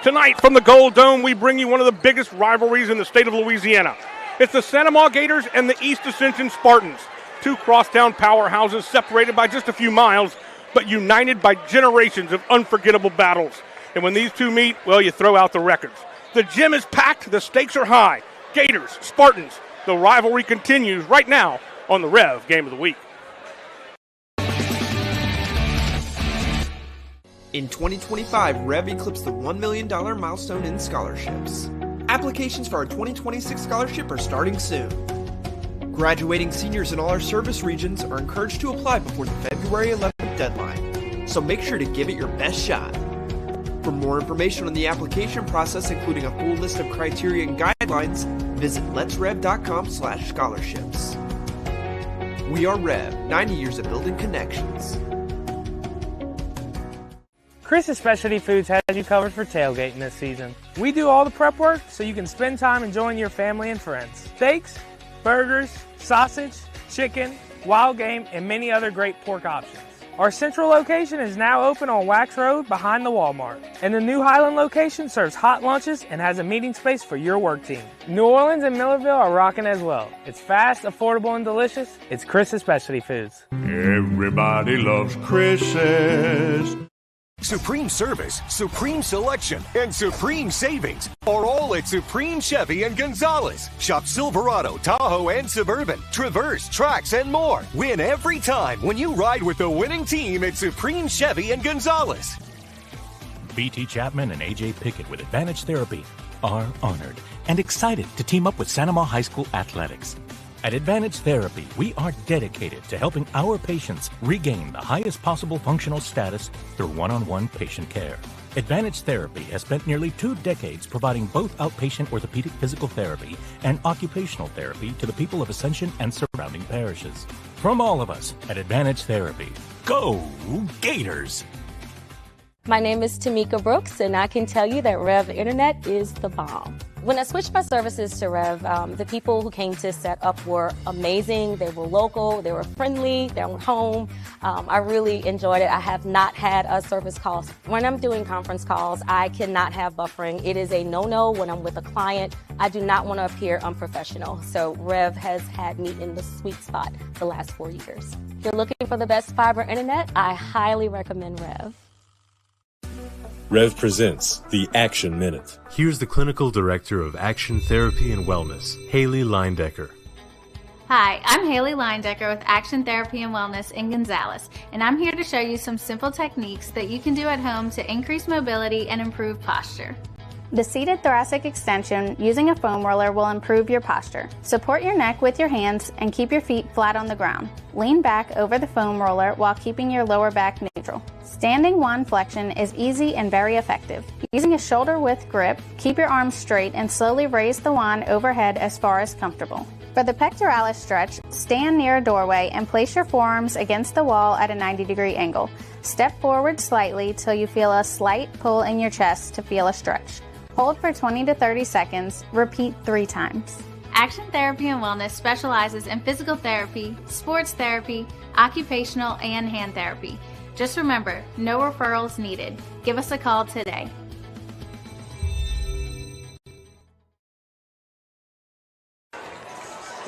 Tonight from the Gold Dome, we bring you one of the biggest rivalries in the state of Louisiana. It's the Amant Gators and the East Ascension Spartans, two crosstown powerhouses separated by just a few miles, but united by generations of unforgettable battles. And when these two meet, well, you throw out the records. The gym is packed, the stakes are high. Gators, Spartans, the rivalry continues right now on the Rev Game of the Week. In 2025, Rev eclipsed the $1 million milestone in scholarships. Applications for our 2026 scholarship are starting soon. Graduating seniors in all our service regions are encouraged to apply before the February 11th deadline, so make sure to give it your best shot. For more information on the application process, including a full list of criteria and guidelines, visit letsrev.com/scholarships. We are Rev, 90 years of building connections. Chris's Specialty Foods has you covered for tailgating this season. We do all the prep work so you can spend time enjoying your family and friends. Steaks, burgers, sausage, chicken, wild game, and many other great pork options. Our central location is now open on Wax Road behind the Walmart. And the new Highland location serves hot lunches and has a meeting space for your work team. New Orleans and Millerville are rocking as well. It's fast, affordable, and delicious. It's Chris's Specialty Foods. Everybody loves Chris's. Supreme service, supreme selection, and supreme savings are all at Supreme Chevy and Gonzales. Shop Silverado, Tahoe, and Suburban, Traverse, Trax, and more. Win every time when you ride with the winning team at Supreme Chevy and Gonzales. BT Chapman and AJ Pickett with Advantage Therapy are honored and excited to team up with Sanama High School Athletics. At Advantage Therapy, we are dedicated to helping our patients regain the highest possible functional status through one-on-one patient care. Advantage Therapy has spent nearly 2 decades providing both outpatient orthopedic physical therapy and occupational therapy to the people of Ascension and surrounding parishes. From all of us at Advantage Therapy, go Gators! My name is Tamika Brooks, and I can tell you that Rev Internet is the bomb. When I switched my services to Rev, the people who came to set up were amazing. They were local, they were friendly, they were home. I really enjoyed it. I have not had a service call. When I'm doing conference calls, I cannot have buffering. It is a no-no when I'm with a client. I do not want to appear unprofessional. So Rev has had me in the sweet spot the last 4 years. If you're looking for the best fiber internet, I highly recommend Rev. Rev presents the Action Minute. Here's the Clinical Director of Action Therapy and Wellness, Haley Leindecker. Hi, I'm Haley Leindecker with Action Therapy and Wellness in Gonzales, and I'm here to show you some simple techniques that you can do at home to increase mobility and improve posture. The seated thoracic extension using a foam roller will improve your posture. Support your neck with your hands and keep your feet flat on the ground. Lean back over the foam roller while keeping your lower back neutral. Standing wand flexion is easy and very effective. Using a shoulder width grip, keep your arms straight and slowly raise the wand overhead as far as comfortable. For the pectoralis stretch, stand near a doorway and place your forearms against the wall at a 90-degree angle. Step forward slightly till you feel a slight pull in your chest to feel a stretch. Hold for 20 to 30 seconds. Repeat 3 times. Action Therapy and Wellness specializes in physical therapy, sports therapy, occupational, and hand therapy. Just remember, no referrals needed. Give us a call today.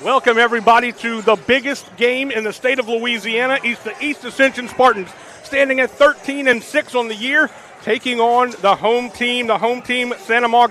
Welcome, everybody, to the biggest game in the state of Louisiana. The East Ascension Spartans standing at 13-6 on the year, taking on the home team, Amant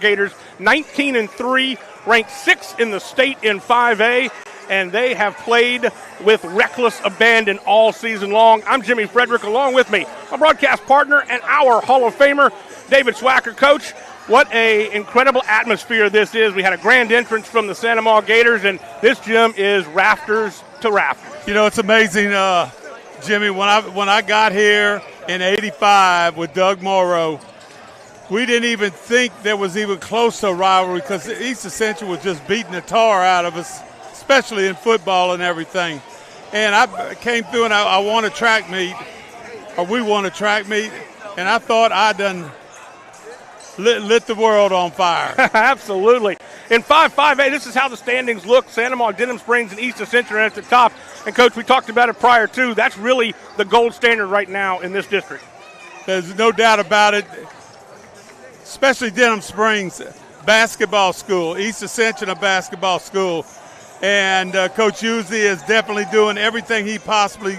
Gators, 19-3, ranked 6th in the state in 5A, and they have played with reckless abandon all season long. I'm Jimmy Frederick, along with me, my broadcast partner and our Hall of Famer, David Swacker. Coach, what an incredible atmosphere this is. We had a grand entrance from the Amant Gators, and this gym is rafters to rafters. You know, it's amazing, Jimmy, when I got here in 85 with Doug Morrow, we didn't even think there was even close to a rivalry because East Ascension was just beating the tar out of us, especially in football and everything. And I came through and I won a track meet, or we won a track meet, and I thought I'd done lit the world on fire. Absolutely. In 5A, this is how the standings look. Sanama, Denham Springs, and East Ascension are at the top. And, Coach, we talked about it prior, too. That's really the gold standard right now in this district. There's no doubt about it. especially Denham Springs basketball school, East Ascension a basketball school. And Coach Uzi is definitely doing everything he possibly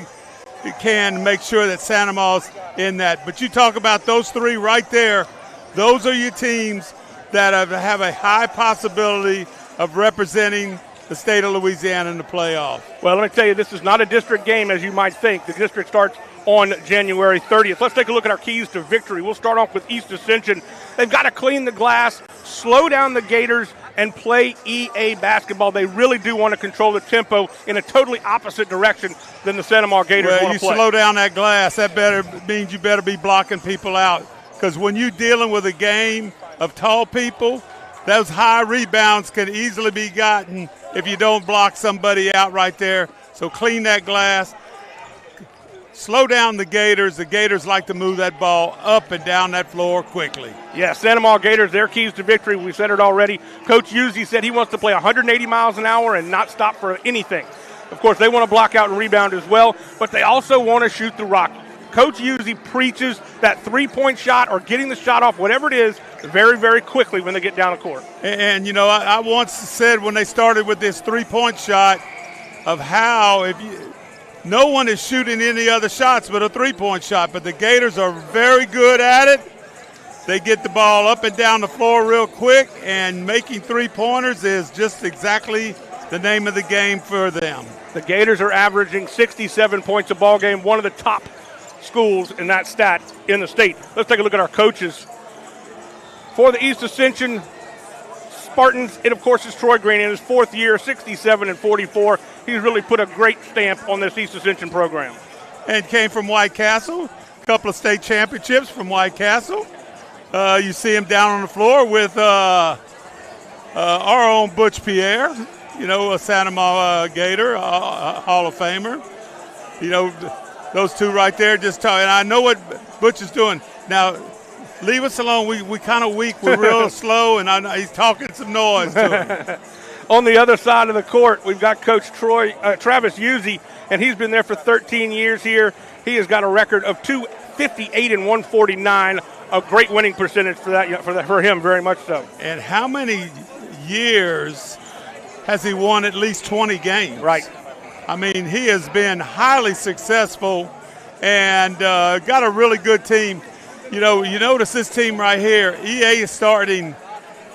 can to make sure that Santa Ma's in that. But you talk about those three right there. Those are your teams that have a high possibility of representing the state of Louisiana in the playoff. Well, let me tell you, this is not a district game as you might think. The district starts on January 30th. Let's take a look at our keys to victory. We'll start off with East Ascension. They've got to clean the glass, slow down the Gators, and play EA basketball. They really do want to control the tempo in a totally opposite direction than the Santa Ma Gators want to play. Well, you slow down that glass, that means you better be blocking people out. Because when you're dealing with a game of tall people, those high rebounds can easily be gotten if you don't block somebody out right there. So clean that glass. Slow down the Gators. The Gators like to move that ball up and down that floor quickly. Yeah, Santa Ma Gators, their keys to victory, we said it already. Coach Uzi said he wants to play 180 miles an hour and not stop for anything. Of course, they want to block out and rebound as well, but they also want to shoot the rock. Coach Uzi preaches that three-point shot or getting the shot off, whatever it is, very, very quickly when they get down the court. And you know, I once said when they started with this three-point shot of how no one is shooting any other shots but a three-point shot, but the Gators are very good at it. They get the ball up and down the floor real quick, and making three-pointers is just exactly the name of the game for them. The Gators are averaging 67 points a ball game, one of the top schools in that stat in the state. Let's take a look at our coaches. For the East Ascension Spartans, it of course is Troy Green in his fourth year, 67-44. He's really put a great stamp on this East Ascension program. And came from White Castle, a couple of state championships from White Castle. You see him down on the floor with our own Butch Pierre, you know, a Santa Ma Gator, a Hall of Famer. You know, those two right there just talking. I know what Butch is doing. Now, leave us alone. We kind of weak. We're real slow, and he's talking some noise to him. On the other side of the court, we've got Coach Travis Uzi, and he's been there for 13 years here. He has got a record of 258 and 149, a great winning percentage for him, very much so. And how many years has he won at least 20 games? Right. I mean, he has been highly successful and got a really good team. You know, you notice this team right here. EA is starting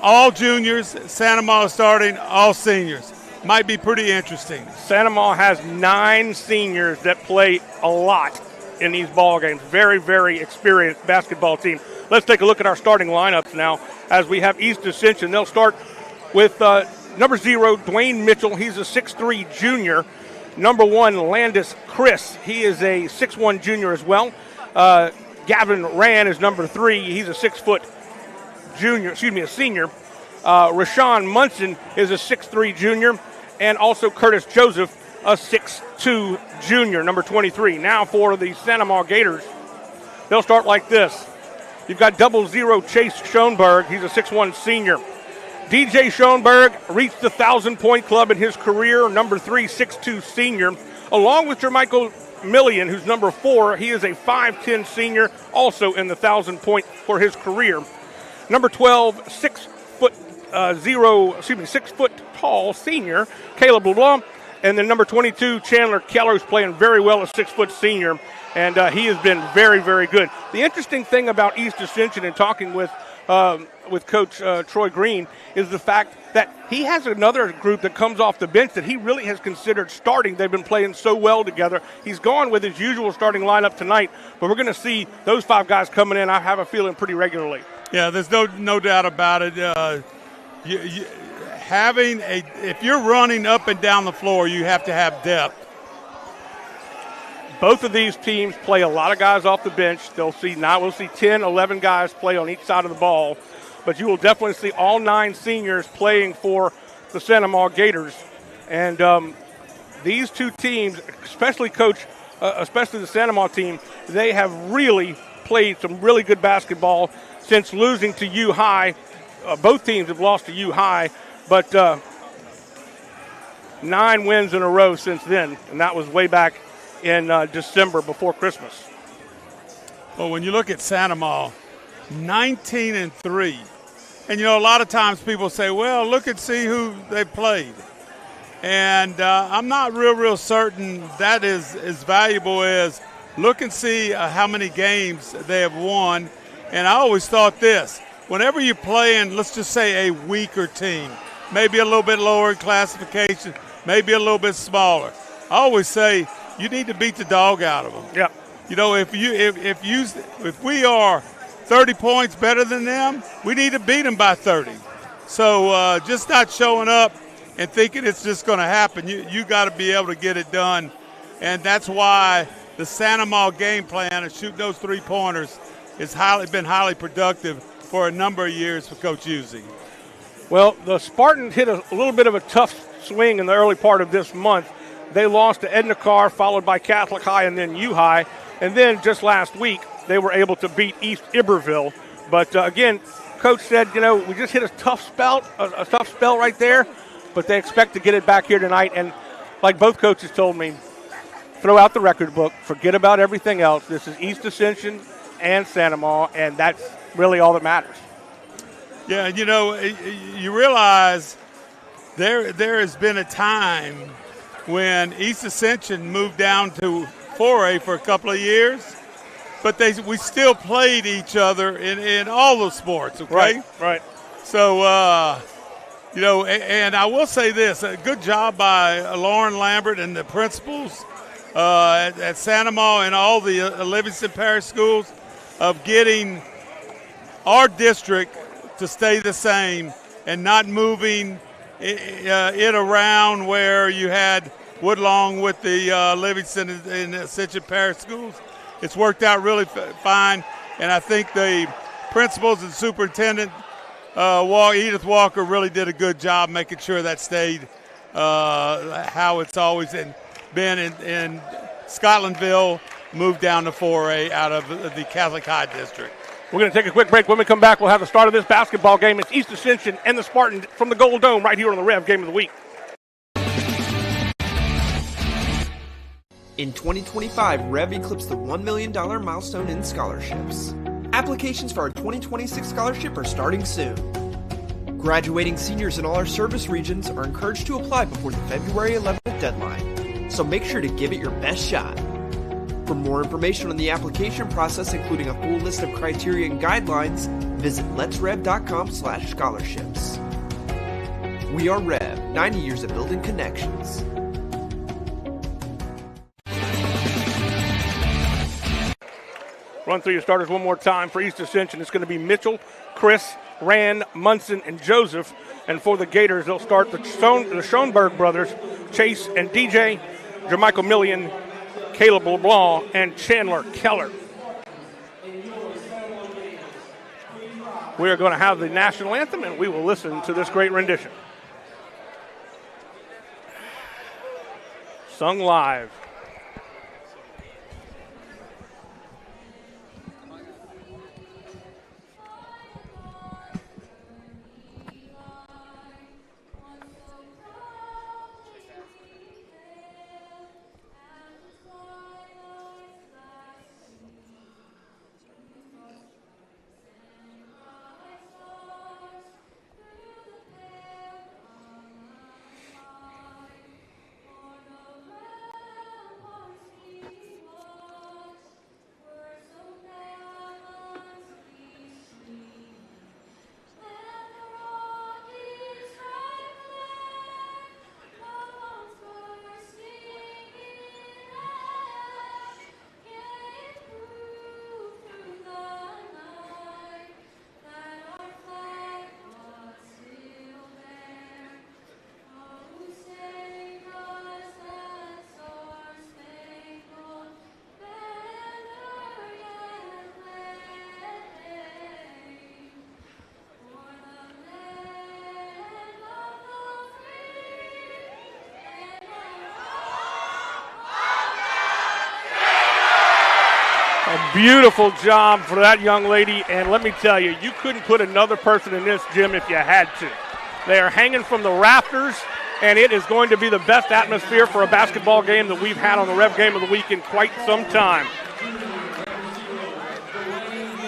all juniors. Santa Ma is starting all seniors. Might be pretty interesting. Santa Ma has 9 seniors that play a lot in these ball games. Very, very experienced basketball team. Let's take a look at our starting lineups now as we have East Ascension. They'll start with number 0, Dwayne Mitchell. He's a 6'3 junior. Number 1, Landis Chris. He is a 6'1 junior as well. Gavin Rand is number 3. He's a 6 foot junior, a senior. Rashawn Munson is a 6'3 junior. And also Curtis Joseph, a 6'2 junior, number 23. Now for the Santa Ma Gators, they'll start like this. You've got 00 Chase Schoenberg. He's a 6'1 senior. DJ Schoenberg reached the 1,000-point club in his career, number 3, 6'2 senior, along with Jermichael Millian, who's number 4. He is a 5'10 senior, also in the 1,000-point for his career. Number 12, 6 foot tall senior, Caleb LeBlanc. And then number 22, Chandler Keller, who's playing very well, a 6 foot senior. And he has been very, very good. The interesting thing about East Ascension and talking with Coach Troy Green is the fact that he has another group that comes off the bench that he really has considered starting. They've been playing so well together. He's gone with his usual starting lineup tonight, but we're going to see those 5 guys coming in, I have a feeling, pretty regularly. Yeah, there's no doubt about it. If you're running up and down the floor, you have to have depth. Both of these teams play a lot of guys off the bench. We'll see 10, 11 guys play on each side of the ball. But you will definitely see all 9 seniors playing for the Santa Ma Gators. And these two teams, especially the Santa Ma team, they have really played some really good basketball since losing to U High. Both teams have lost to U High, but 9 wins in a row since then, and that was way back in December before Christmas. Well, when you look at Santa Ma, 19-3. And, you know, a lot of times people say, well, look and see who they played. And I'm not real certain that is as valuable as look and see how many games they have won. And I always thought this, whenever you're playing, let's just say a weaker team, maybe a little bit lower in classification, maybe a little bit smaller, I always say you need to beat the dog out of them. Yeah. You know, if we are 30 points better than them, we need to beat them by 30. So just not showing up and thinking it's just going to happen. You got to be able to get it done. And that's why the Santa Ma game plan of shooting those three-pointers has been highly productive for a number of years for Coach Uzzi. Well, the Spartans hit a little bit of a tough swing in the early part of this month. They lost to Edna Carr, followed by Catholic High and then U High. And then just last week, they were able to beat East Iberville. But, again, Coach said, you know, we just hit a tough spell right there, but they expect to get it back here tonight. And like both coaches told me, throw out the record book, forget about everything else. This is East Ascension and Santa Ma, and that's really all that matters. Yeah, you know, you realize there has been a time when East Ascension moved down to 4A for a couple of years, but we still played each other in all the sports, okay? Right. So, you know, and I will say this, a good job by Lauren Lambert and the principals at Santa Ma and all the Livingston Parish schools of getting our district to stay the same and not moving it around where you had Woodlawn with the Livingston and Ascension Parish schools. It's worked out really fine, and I think the principals and superintendent, Edith Walker, really did a good job making sure that stayed how it's always been in Scotlandville, moved down to 4A out of the Catholic High District. We're going to take a quick break. When we come back, we'll have the start of this basketball game. It's East Ascension and the Spartans from the Gold Dome right here on the Rev Game of the Week. In 2025, Rev eclipsed the $1 million milestone in scholarships. Applications for our 2026 scholarship are starting soon. Graduating seniors in all our service regions are encouraged to apply before the February 11th deadline, so make sure to give it your best shot. For more information on the application process, including a full list of criteria and guidelines, visit letsrev.com/scholarships. We are Rev, 90 years of building connections. Run through your starters one more time for East Ascension. It's going to be Mitchell, Chris, Rand, Munson, and Joseph. And for the Gators, they'll start the Schoenberg brothers, Chase and DJ, Jermichael Millian, Caleb LeBlanc, and Chandler Keller. We are going to have the national anthem, and we will listen to this great rendition. Sung live. Beautiful job for that young lady, and let me tell you, you couldn't put another person in this gym if you had to. They are hanging from the rafters, and it is going to be the best atmosphere for a basketball game that we've had on the Rev Game of the Week in quite some time.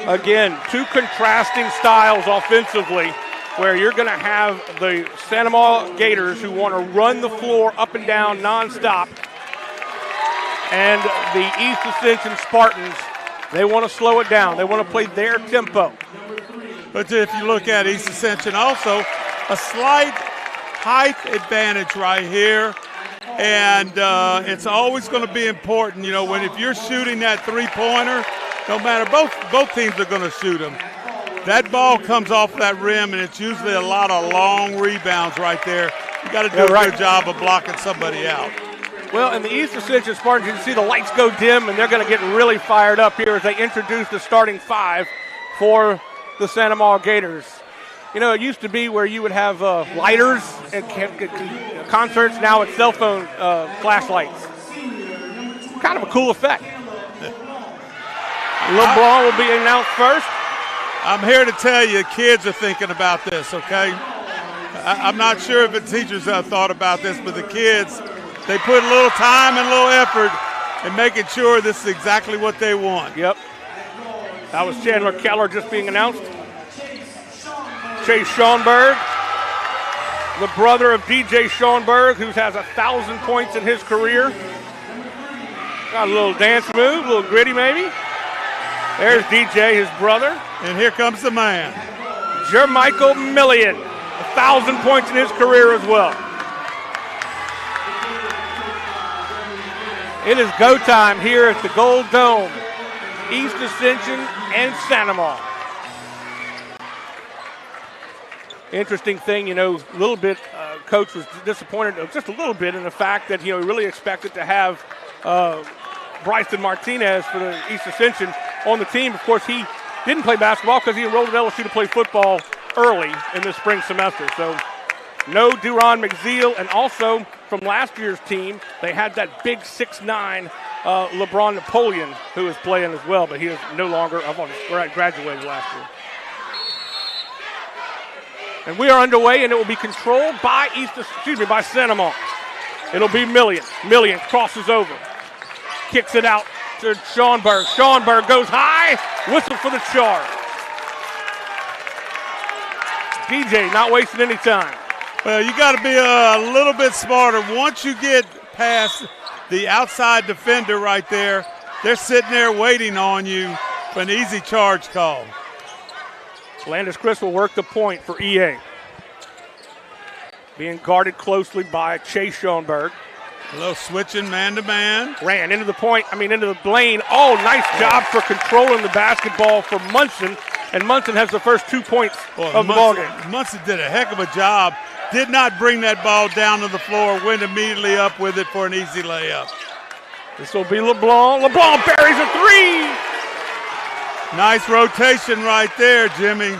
Again, two contrasting styles offensively, where you're going to have the Sanama Gators who want to run the floor up and down nonstop, and the East Ascension Spartans, they want to slow it down. They want to play their tempo. But if you look at East Ascension also, a slight height advantage right here, and it's always going to be important, you know, if you're shooting that three-pointer, no matter, both teams are going to shoot them. That ball comes off that rim, and it's usually a lot of long rebounds right there. You got to do a good job of blocking somebody out. Well, in the East Ascension Spartans, you can see the lights go dim, and they're going to get really fired up here as they introduce the starting five for the Sanama Gators. You know, it used to be where you would have lighters at concerts. Now it's cell phone flashlights. Kind of a cool effect. LeBlanc will be announced first. I'm here to tell you, kids are thinking about this, okay? I'm not sure if the teachers have thought about this, but the kids, they put a little time and a little effort in making sure this is exactly what they want. Yep. That was Chandler Keller just being announced. Chase Schoenberg, the brother of DJ Schoenberg, who has 1,000 points in his career. Got a little dance move, a little gritty maybe. There's DJ, his brother. And here comes the man. Jermichael Millian, 1,000 points in his career as well. It is go time here at the Gold Dome. East Ascension and Sanama. Interesting thing, you know, a little bit, Coach was disappointed just a little bit in the fact that, you know, he really expected to have Bryson Martinez for the East Ascension on the team. Of course, he didn't play basketball because he enrolled at LSU to play football early in the spring semester. So no Duron McZeal, and also from last year's team, they had that big 6'9" LeBron Napoleon who is playing as well, but he is no longer, graduated last year. And we are underway, and it will be controlled by by Sanama. It'll be Millian. Millian crosses over, kicks it out to Schoenberg. Schoenberg goes high, whistle for the charge. DJ not wasting any time. Well, you got to be a little bit smarter. Once you get past the outside defender right there, they're sitting there waiting on you for an easy charge call. Landis Chris will work the point for EA. Being guarded closely by Chase Schoenberg. A little switching man-to-man. Ran into the point, into the lane. Oh, nice job for controlling the basketball for Munson. And Munson has the first 2 points of the ballgame. Munson did a heck of a job. Did not bring that ball down to the floor. Went immediately up with it for an easy layup. This will be LeBlanc. LeBlanc buries a three. Nice rotation right there, Jimmy.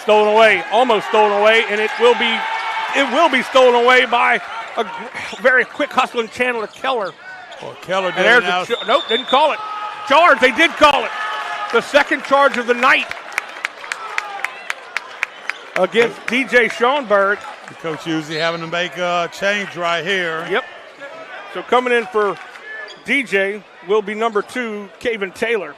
Stolen away, almost stolen away, and it will be stolen away by a very quick hustling Chandler Keller. Well, Keller did it. Nope, didn't call it. Charge, they did call it. The second charge of the night against DJ Schoenberg. Coach usually having to make a change right here. Yep. So coming in for DJ will be number 2, Caven Taylor.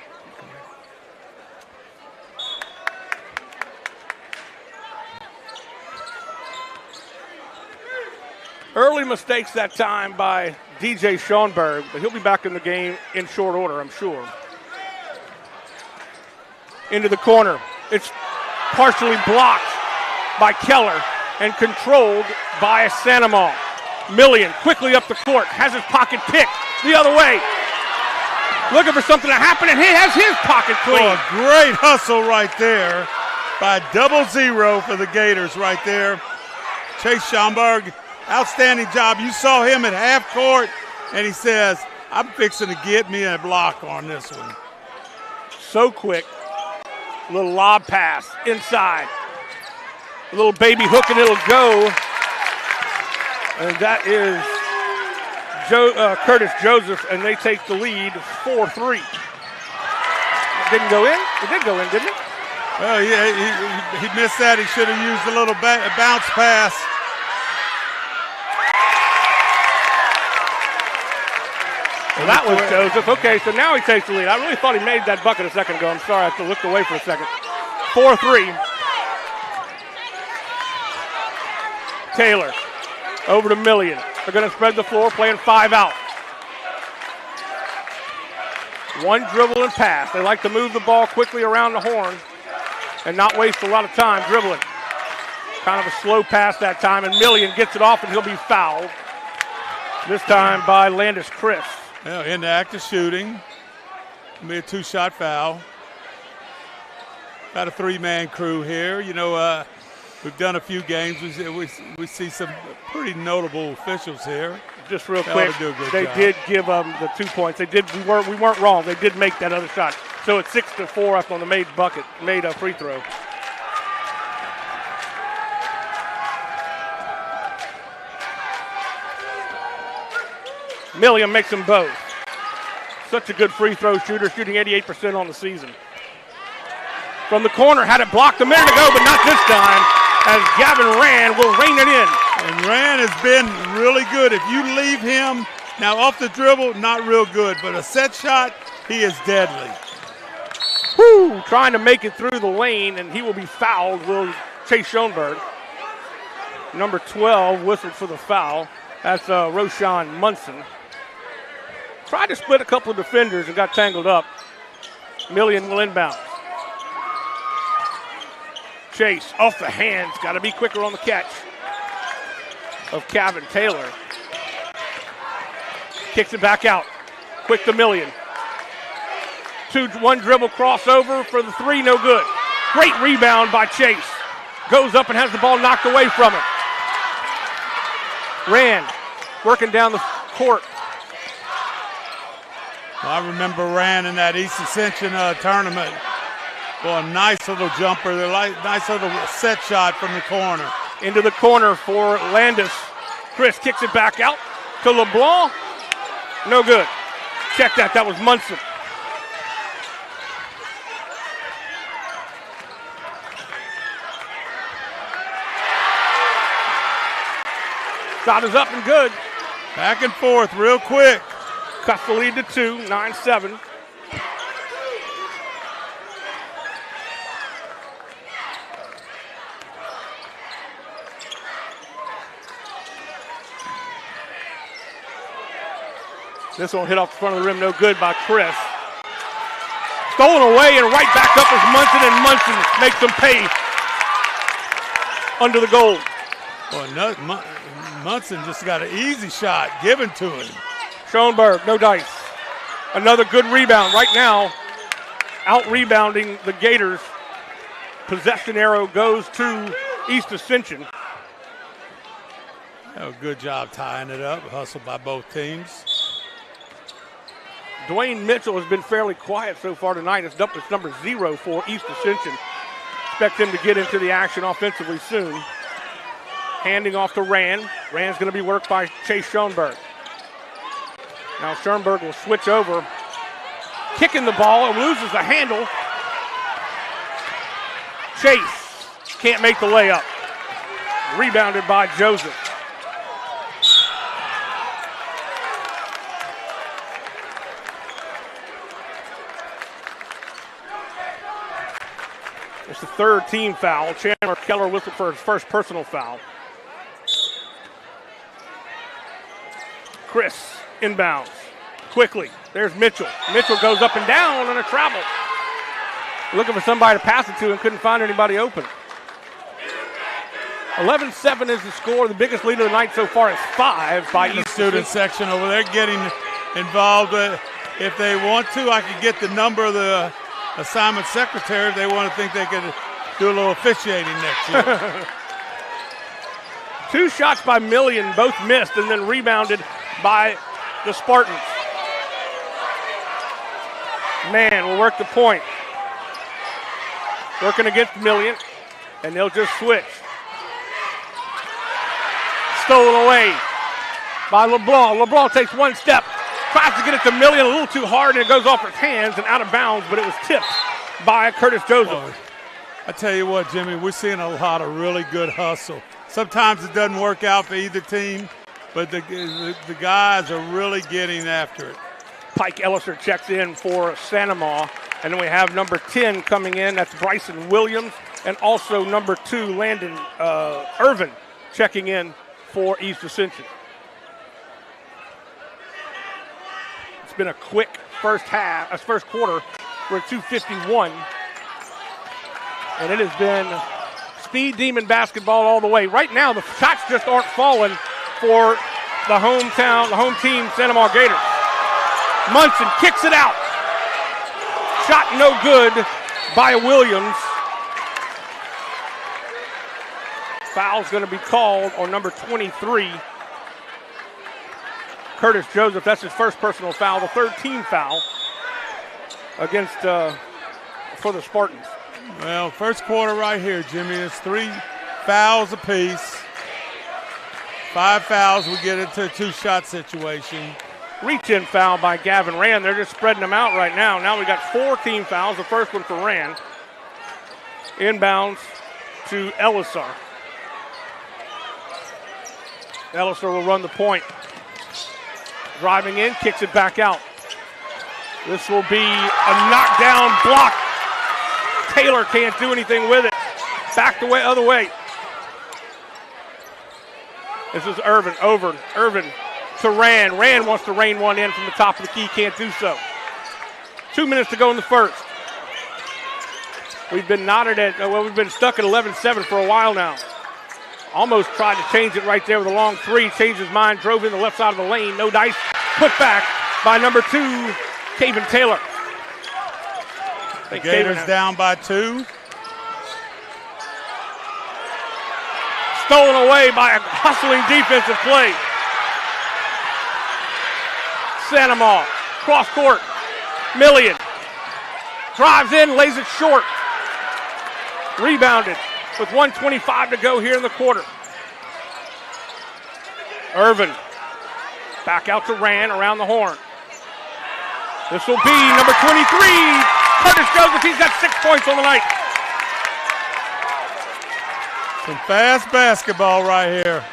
Early mistakes that time by DJ Schoenberg, but he'll be back in the game in short order, I'm sure. Into the corner. It's partially blocked by Keller and controlled by Sanama. Millian quickly up the court, has his pocket picked the other way. Looking for something to happen, and he has his pocket clean. Oh, a great hustle right there by 0-0 for the Gators right there. Chase Schoenberg, outstanding job. You saw him at half court, and he says, I'm fixing to get me a block on this one. So quick. Little lob pass inside. A little baby hook, and it'll go. And that is Curtis Joseph, and they take the lead 4-3. Didn't go in? It did go in, didn't it? Well, yeah, he missed that. He should have used a little bounce pass. Well, that was Joseph. Okay, so now he takes the lead. I really thought he made that bucket a second ago. I'm sorry, I have to look away for a second. 4-3. Taylor over to Million. They're going to spread the floor, playing 5 out. One dribble and pass. They like to move the ball quickly around the horn and not waste a lot of time dribbling. Kind of a slow pass that time, and Million gets it off, and he'll be fouled. This time by Landis Chris. Yeah, in the act of shooting. It'll be a 2-shot foul. Got a 3-man crew here. You know, we've done a few games. We see some pretty notable officials here. Just real quick, they did give the 2 points. They did. We weren't wrong. They did make that other shot. So it's 6-4 up on the made free throw. Million makes them both. Such a good free throw shooter, shooting 88% on the season. From the corner, had it blocked a minute ago, but not this time, as Gavin Rand will rein it in. And Rand has been really good. If you leave him, now off the dribble, not real good, but a set shot, he is deadly. Woo! Trying to make it through the lane, and he will be fouled, will Chase Schoenberg. Number 12 whistled for the foul. That's Roshan Munson. Tried to split a couple of defenders and got tangled up. Million will inbound. Chase off the hands. Got to be quicker on the catch of Kevin Taylor. Kicks it back out. Quick to Million. 2-1 dribble crossover for the 3, no good. Great rebound by Chase. Goes up and has the ball knocked away from him. Rand working down the court. Well, I remember Rand in that East Ascension tournament. Well, a nice little jumper, nice little set shot from the corner. Into the corner for Landis. Chris kicks it back out to LeBlanc. No good. Check that. That was Munson. Shot is up and good. Back and forth real quick. Cuts the lead to 2, 9-7. This one hit off the front of the rim, no good by Chris. Stolen away and right back up is Munson, and Munson makes them pay under the goal. Well, Munson just got an easy shot given to him. Schoenberg, no dice. Another good rebound right now. Out-rebounding the Gators. Possession arrow goes to East Ascension. Oh, good job tying it up. Hustle by both teams. Dwayne Mitchell has been fairly quiet so far tonight. It's number 0 for East Ascension. Expect him to get into the action offensively soon. Handing off to Rand. Rand's going to be worked by Chase Schoenberg. Now Schoenberg will switch over. Kicking the ball and loses the handle. Chase can't make the layup. Rebounded by Joseph. It's the 3rd team foul. Chandler Keller whistled for his first personal foul. Chris inbounds quickly. There's Mitchell. Mitchell goes up and down on a travel. Looking for somebody to pass it to and couldn't find anybody open. 11-7 is the score. The biggest lead of the night so far is 5 by East. The student section over there getting involved. If they want to, I could get the number of the assignment secretary if they want to think they could do a little officiating next year. 2 shots by Million, both missed, and then rebounded by the Spartans. Man will work the point. Working against Million, and they'll just switch. Stolen away by LeBlanc. LeBlanc takes 1 step, tries to get it to Million a little too hard, and it goes off his hands and out of bounds, but it was tipped by Curtis Joseph. Oh, I tell you what, Jimmy, we're seeing a lot of really good hustle. Sometimes it doesn't work out for either team, but the guys are really getting after it. Pike Elliser checks in for Sanamaw. And then we have number 10 coming in. That's Bryson Williams. And also number 2, Landon Irvin, checking in for East Ascension. It's been a quick first quarter. We're at 2:51. And it has been speed demon basketball all the way. Right now, the shots just aren't falling for the home team, Sanamaw Gators. Munson kicks it out. Shot no good by Williams. Foul's going to be called on number 23, Curtis Joseph. That's his first personal foul, the third team foul against for the Spartans. Well, first quarter right here, Jimmy. It's 3 fouls apiece. 5 fouls, we get into a 2-shot situation. Reach-in foul by Gavin Rand. They're just spreading them out right now. Now we got 4 team fouls. The first one for Rand. Inbounds to Elliser. Elliser will run the point. Driving in, kicks it back out. This will be a knockdown block. Taylor can't do anything with it. Back the other way. This is Irvin. Irvin to Rand. Rand wants to rain one in from the top of the key. Can't do so. 2 minutes to go in the first. We've been we've been stuck at 11-7 for a while now. Almost tried to change it right there with a long 3. Changed his mind, drove in the left side of the lane. No dice. Put back by number 2, Caven Taylor. The Gators down by 2. Stolen away by a hustling defensive play. Sanamaw, cross court. Millian drives in, lays it short. Rebounded with 1:25 to go here in the quarter. Irvin back out to Rand around the horn. This will be number 23, Curtis Joseph. He's got 6 points on the night. Some fast basketball right here.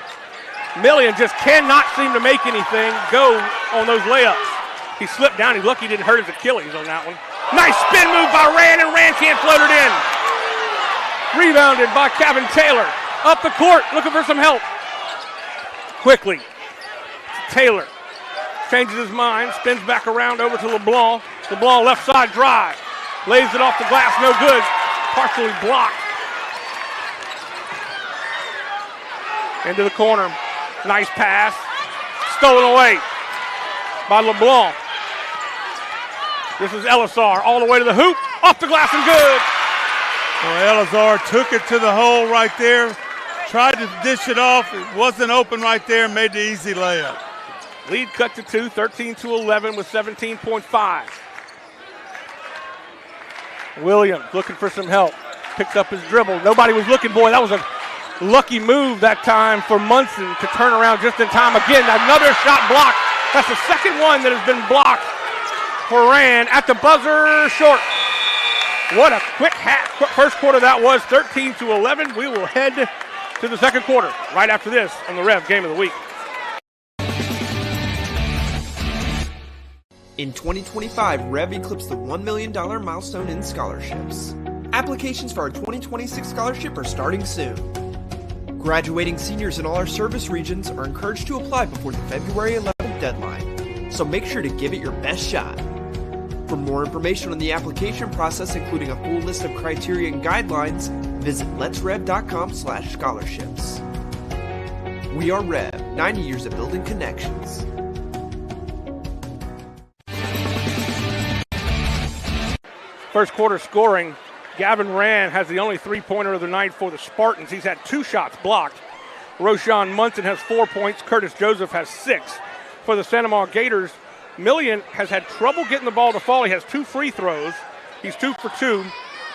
Millian just cannot seem to make anything go on those layups. He slipped down. He's lucky he didn't hurt his Achilles on that one. Nice spin move by Rand, and Rand can't float it in. Rebounded by Kevin Taylor. Up the court, looking for some help. Quickly, Taylor changes his mind, spins back around over to LeBlanc. LeBlanc left side drive. Lays it off the glass, no good. Partially blocked. Into the corner. Nice pass. Stolen away by LeBlanc. This is Elliser all the way to the hoop. Off the glass and good. Well, Elliser took it to the hole right there. Tried to dish it off. It wasn't open right there. Made the easy layup. Lead cut to 2, 13-11 with 17.5. Williams looking for some help. Picks up his dribble. Nobody was looking. Boy, that was a lucky move that time for Munson to turn around just in time. Again, another shot blocked. That's the second one that has been blocked for Rand at the buzzer, short. What a quick first quarter that was, 13-11. We will head to the second quarter right after this on the Rev Game of the Week. In 2025, Rev eclipsed the $1 million milestone in scholarships. Applications for our 2026 scholarship are starting soon. Graduating seniors in all our service regions are encouraged to apply before the February 11th deadline, so make sure to give it your best shot. For more information on the application process, including a full list of criteria and guidelines, visit letsrev.com/scholarships. We are Rev, 90 years of building connections. First quarter scoring. Gavin Rand has the only three-pointer of the night for the Spartans. He's had 2 shots blocked. Roshan Munson has 4 points. Curtis Joseph has 6. For the Sanamaw Gators, Millian has had trouble getting the ball to fall. He has 2 free throws. He's 2 for 2.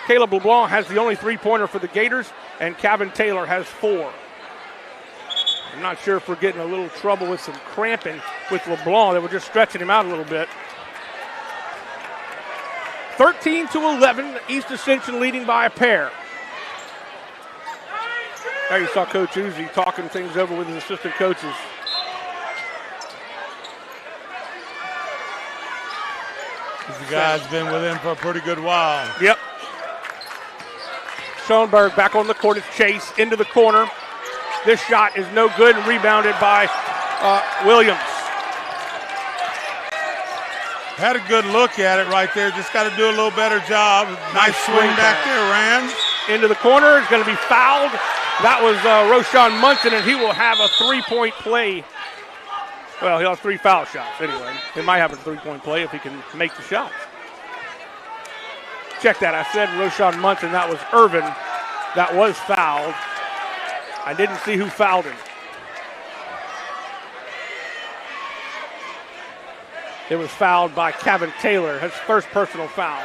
Caleb LeBlanc has the only three-pointer for the Gators, and Kevin Taylor has 4. I'm not sure if we're getting a little trouble with some cramping with LeBlanc. They were just stretching him out a little bit. 13-11, East Ascension leading by a pair. There you saw Coach Uzi talking things over with his assistant coaches. The guy's been with him for a pretty good while. Yep. Schoenberg back on the court. It's Chase into the corner. This shot is no good and rebounded by Williams. Had a good look at it right there. Just got to do a little better job. Nice swing back there, Rand. Into the corner. Is going to be fouled. That was Roshan Munson, and he will have a three-point play. Well, he'll have 3 foul shots anyway. He might have a three-point play if he can make the shots. Check that. I said Roshan Munson. That was Irvin. That was fouled. I didn't see who fouled him. It was fouled by Kevin Taylor. His first personal foul.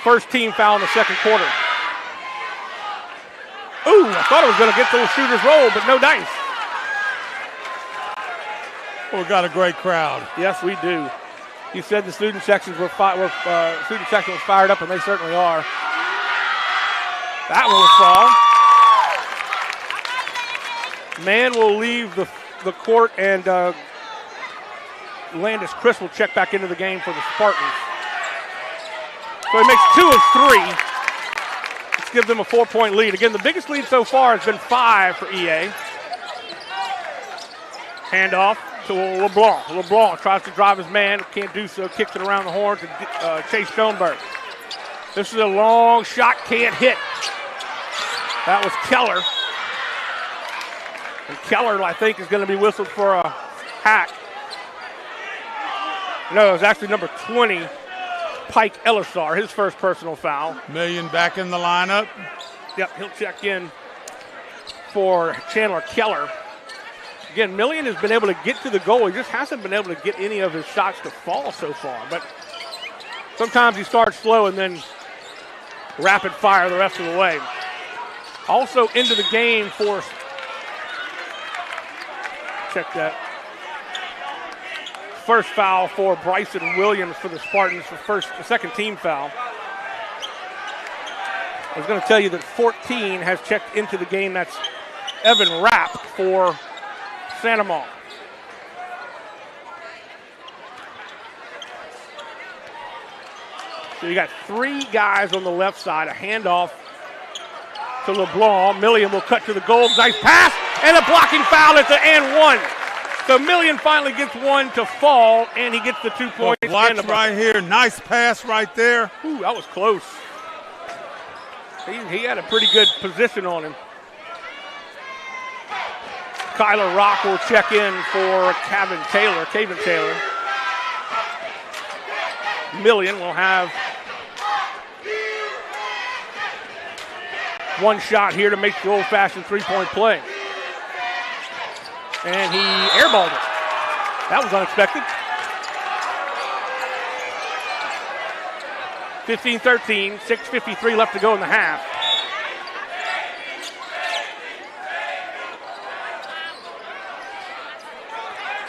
First team foul in the second quarter. Ooh, I thought it was going to get to the shooter's roll, but no dice. Well, we got a great crowd. Yes, we do. You said the student sections student section was fired up, and they certainly are. That one will fall. Mann will leave the court, and Landis Chris will check back into the game for the Spartans. So he makes 2 of 3. Let's give them a 4-point lead. Again, the biggest lead so far has been 5 for EA. Handoff to LeBlanc. LeBlanc tries to drive his man, can't do so, kicks it around the horn to Chase Schoenberg. This is a long shot, can't hit. That was Keller. And Keller, I think, is going to be whistled for a hack. No, it was actually number 20, Pike Ellisar, his first personal foul. Million back in the lineup. Yep, he'll check in for Chandler Keller. Again, Million has been able to get to the goal. He just hasn't been able to get any of his shots to fall so far. But sometimes he starts slow and then rapid fire the rest of the way. Also into the game for, check that, first foul for Bryson Williams for the Spartans, the second team foul. I was going to tell you that 14 has checked into the game. That's Evan Rapp for Sandoval. So you got 3 guys on the left side, a handoff to LeBlanc. Million will cut to the goal. Nice pass and a blocking foul at the and 1. So Million finally gets 1 to fall, and he gets the 2 points. Watch right here. Nice pass right there. Ooh, that was close. He had a pretty good position on him. Kyler Rock will check in for Caven Taylor. Million will have 1 shot here to make the old-fashioned 3-point play. And he airballed it. That was unexpected. 15-13, 6:53 left to go in the half.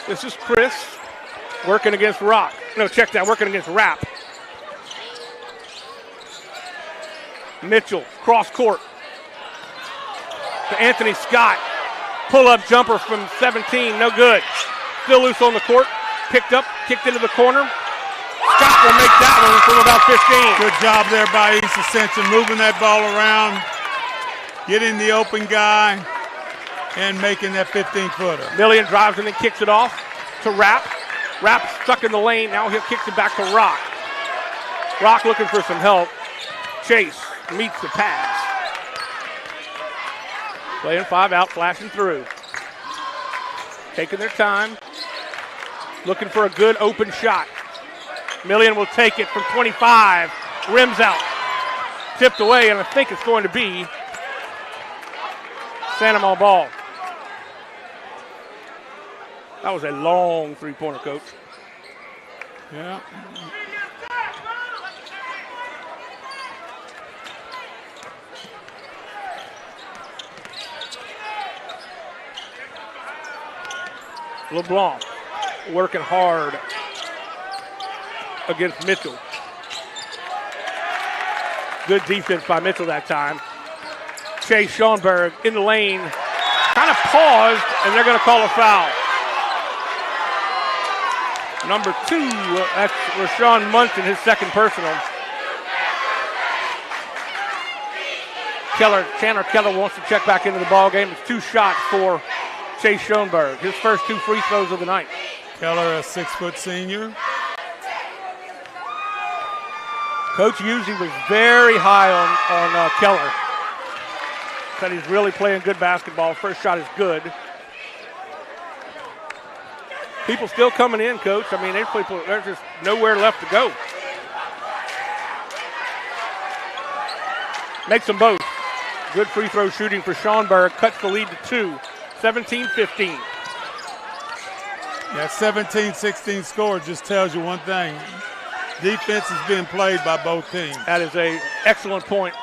This is Chris working against Rock. No, check that, working against Rapp. Mitchell, cross court to Anthony Scott. Pull-up jumper from 17, no good. Still loose on the court, picked up, kicked into the corner. Scott will make that one from about 15. Good job there by East Ascension, moving that ball around, getting the open guy, and making that 15-footer. Million drives and then kicks it off to Rapp. Rapp stuck in the lane, now he'll kick it back to Rock. Rock looking for some help. Chase meets the pass. Playing 5 out, flashing through. Taking their time. Looking for a good open shot. Million will take it from 25. Rims out. Tipped away, and I think it's going to be Sandoval ball. That was a long three-pointer, Coach. Yeah. LeBlanc working hard against Mitchell. Good defense by Mitchell that time. Chase Schoenberg in the lane, kind of paused, and they're going to call a foul. Number 2, that's Rashawn Munson, his second personal. Chandler Keller wants to check back into the ball game. It's 2 shots for Chase Schoenberg, his first 2 free throws of the night. Keller, a 6-foot senior. Coach Usey was very high on Keller. Said he's really playing good basketball. First shot is good. People still coming in, Coach. I mean, there's just nowhere left to go. Makes them both. Good free throw shooting for Schoenberg. Cuts the lead to 2, 17-15. That 17-16 score just tells you one thing. Defense is being played by both teams. That is an excellent point.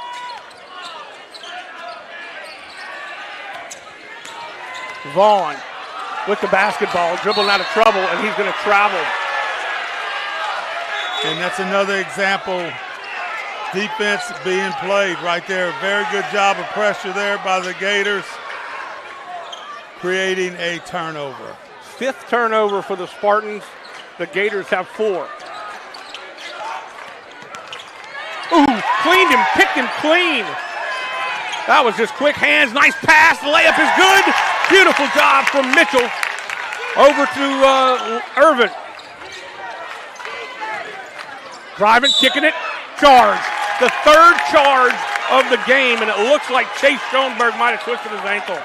Vaughn with the basketball, dribbling out of trouble, and he's going to travel. And that's another example. Defense being played right there. Very good job of pressure there by the Gators, creating a turnover. 5th turnover for the Spartans. The Gators have 4. Ooh, cleaned him, picked him clean. That was just quick hands, nice pass, the layup is good. Beautiful job from Mitchell. Over to Irvin. Driving, kicking it, charge. The 3rd charge of the game, and it looks like Chase Schoenberg might have twisted his ankle.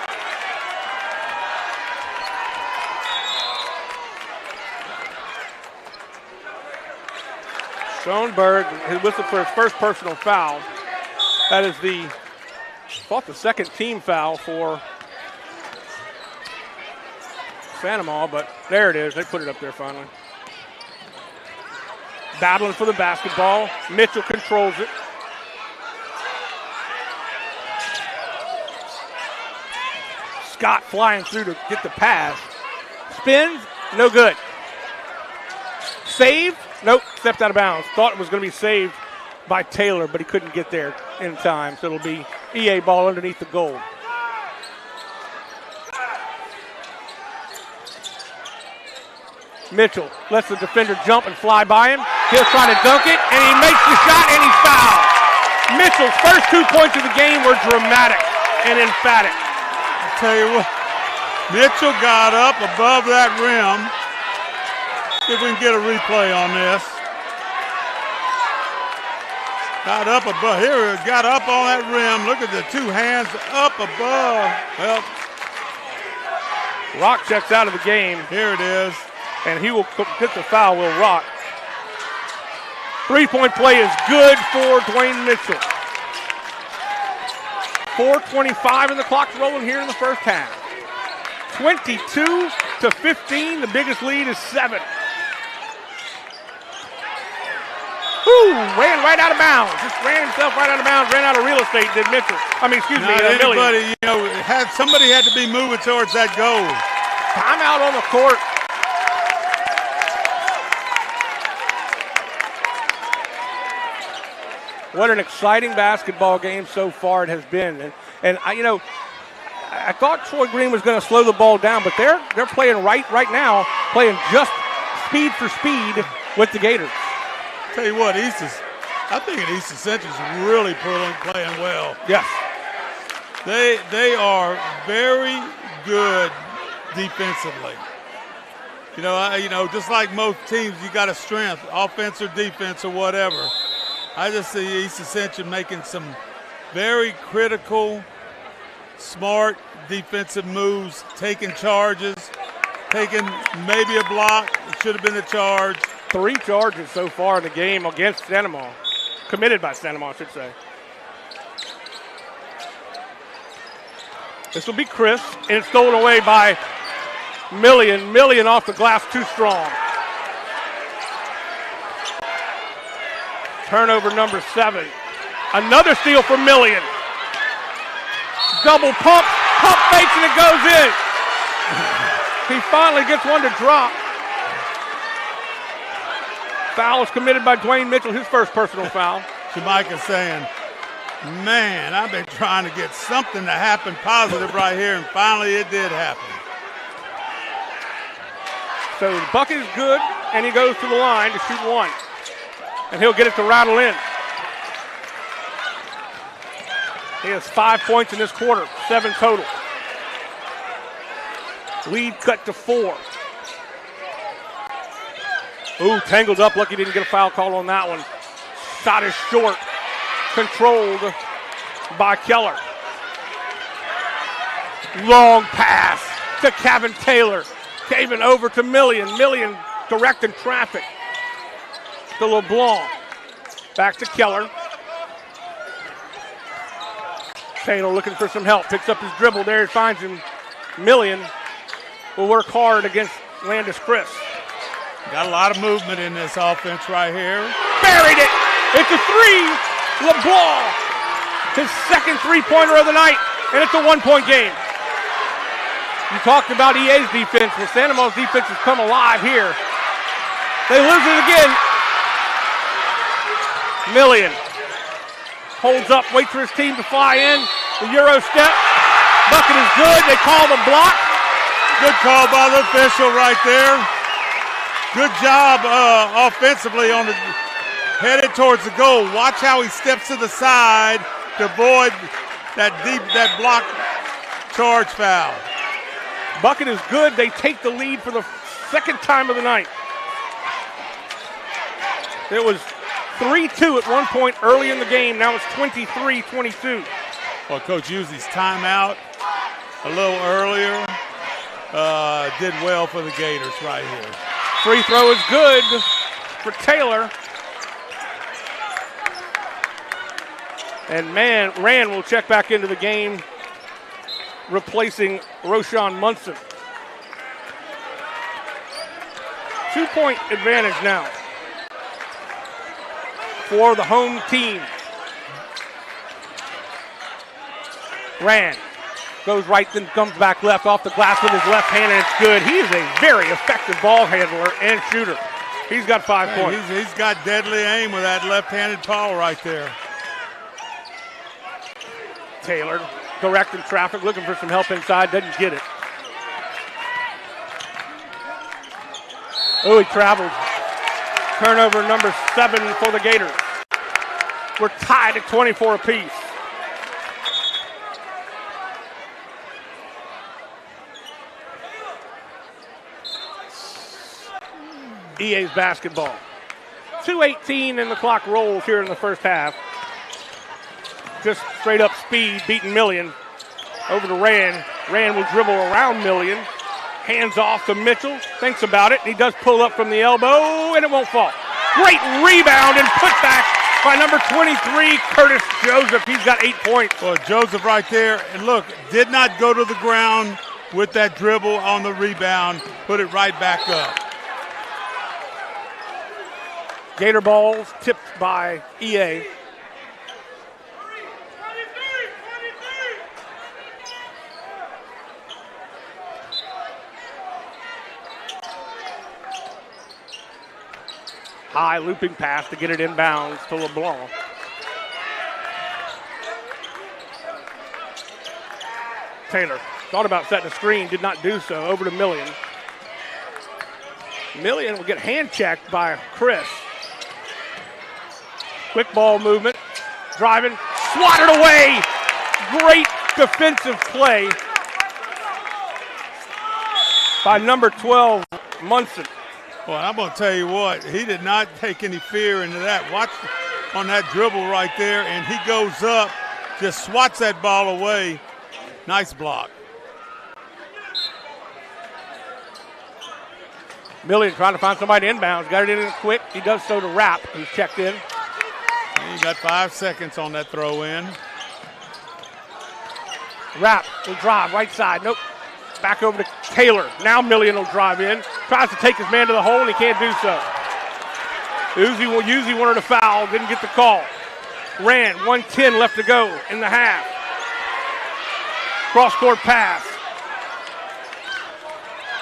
Schoenberg whistled for his first personal foul. That is the 2nd team foul for Sanama, but there it is. They put it up there finally. Battling for the basketball. Mitchell controls it. Scott flying through to get the pass. Spins, no good. Saved, nope, stepped out of bounds. Thought it was going to be saved by Taylor, but he couldn't get there in time, so it'll be EA ball underneath the goal. Mitchell lets the defender jump and fly by him. He'll try to dunk it, and he makes the shot, and he's fouled. Mitchell's first 2 points of the game were dramatic and emphatic. I'll tell you what, Mitchell got up above that rim. See if we can get a replay on this. Got up above, here, got up on that rim. Look at the 2 hands up above. Well, Rock checks out of the game. Here it is. And he will get the foul, Will Rock. 3-point play is good for Dwayne Mitchell. 4:25 and the clock's rolling here in the first half. 22-15, the biggest lead is 7. Ooh, ran right out of bounds. Just ran himself right out of bounds, ran out of real estate, did Mitchell. Anybody, somebody had to be moving towards that goal. Timeout on the court. What an exciting basketball game so far it has been. And I thought Troy Green was going to slow the ball down, but they're playing right now, playing just speed for speed with the Gators. Tell you what, I think East Ascension's really playing well. Yes. They are very good defensively. Just like most teams, you got a strength, offense or defense or whatever. I just see East Ascension making some very critical, smart defensive moves, taking charges, taking maybe a block. It should have been a charge. 3 charges so far in the game against Sanama. Committed by Sanama, I should say. This will be Chris, and it's stolen away by Million. Million off the glass, too strong. Turnover number 7. Another steal for Million. Double pump fakes, and it goes in. He finally gets one to drop. Foul is committed by Dwayne Mitchell, his first personal foul. Jamaica saying, man, I've been trying to get something to happen positive right here, and finally it did happen. So the bucket is good. and he goes to the line to shoot one. And he'll get it to rattle in. He has 5 points in this quarter, 7 total. Lead cut to 4. Ooh, tangled up. Lucky didn't get a foul call on that one. Shot is short. Controlled by Keller. Long pass to Kevin Taylor. Caving over to Million. Million directing traffic to LeBlanc. Back to Keller. Taylor looking for some help. Picks up his dribble there. Finds him. Million will work hard against Landis Chris. Got a lot of movement in this offense right here. Buried it. It's a three. LeBlanc. His second three-pointer of the night. And it's a one-point game. You talked about EA's defense. Well, Santa Mo's defense has come alive here. They lose it again. Million holds up, waits for his team to fly in. The Euro step. Bucket is good. They call the block. Good call by the official right there. Good job offensively on the headed towards the goal. Watch how he steps to the side to avoid that block charge foul. Bucket is good. They take the lead for the second time of the night. It was 3-2 at one point early in the game. Now it's 23-22. Well, Coach Uzi's timeout a little earlier did well for the Gators right here. Free throw is good for Taylor. And Rand will check back into the game, replacing Roshan Munson. 2-point advantage now for the home team. Rand goes right, then comes back left off the glass with his left hand, and it's good. He is a very effective ball handler and shooter. He's got 5 points. He's got deadly aim with that left-handed power right there. Taylor directing traffic, looking for some help inside, doesn't get it. Oh, he travels. Turnover number 7 for the Gators. We're tied at 24 apiece. EA's basketball. 2:18 and the clock rolls here in the first half. Just straight up speed, beating Million. Over to Rand. Rand will dribble around Million. Hands off to Mitchell. Thinks about it. He does pull up from the elbow, and it won't fall. Great rebound and put back by number 23, Curtis Joseph. He's got 8 points. Well, Joseph right there. And look, did not go to the ground with that dribble on the rebound. Put it right back up. Gator balls tipped by EA. High looping pass to get it inbounds to LeBlanc. Taylor thought about setting a screen, did not do so. Over to Million. Million will get hand checked by Chris. Quick ball movement. Driving. Swatted away. Great defensive play by number 12, Munson. Well, I'm going to tell you what, he did not take any fear into that. Watch on that dribble right there, and he goes up, just swats that ball away. Nice block. Million trying to find somebody inbounds. Got it in quick. He does so to Rapp, who's checked in. And he got 5 seconds on that throw in. Rapp will drive right side. Nope. Back over to Taylor. Now Million will drive in. Tries to take his man to the hole, and he can't do so. Uzi wanted a foul. Didn't get the call. Ran. 1:10 left to go in the half. Cross-court pass.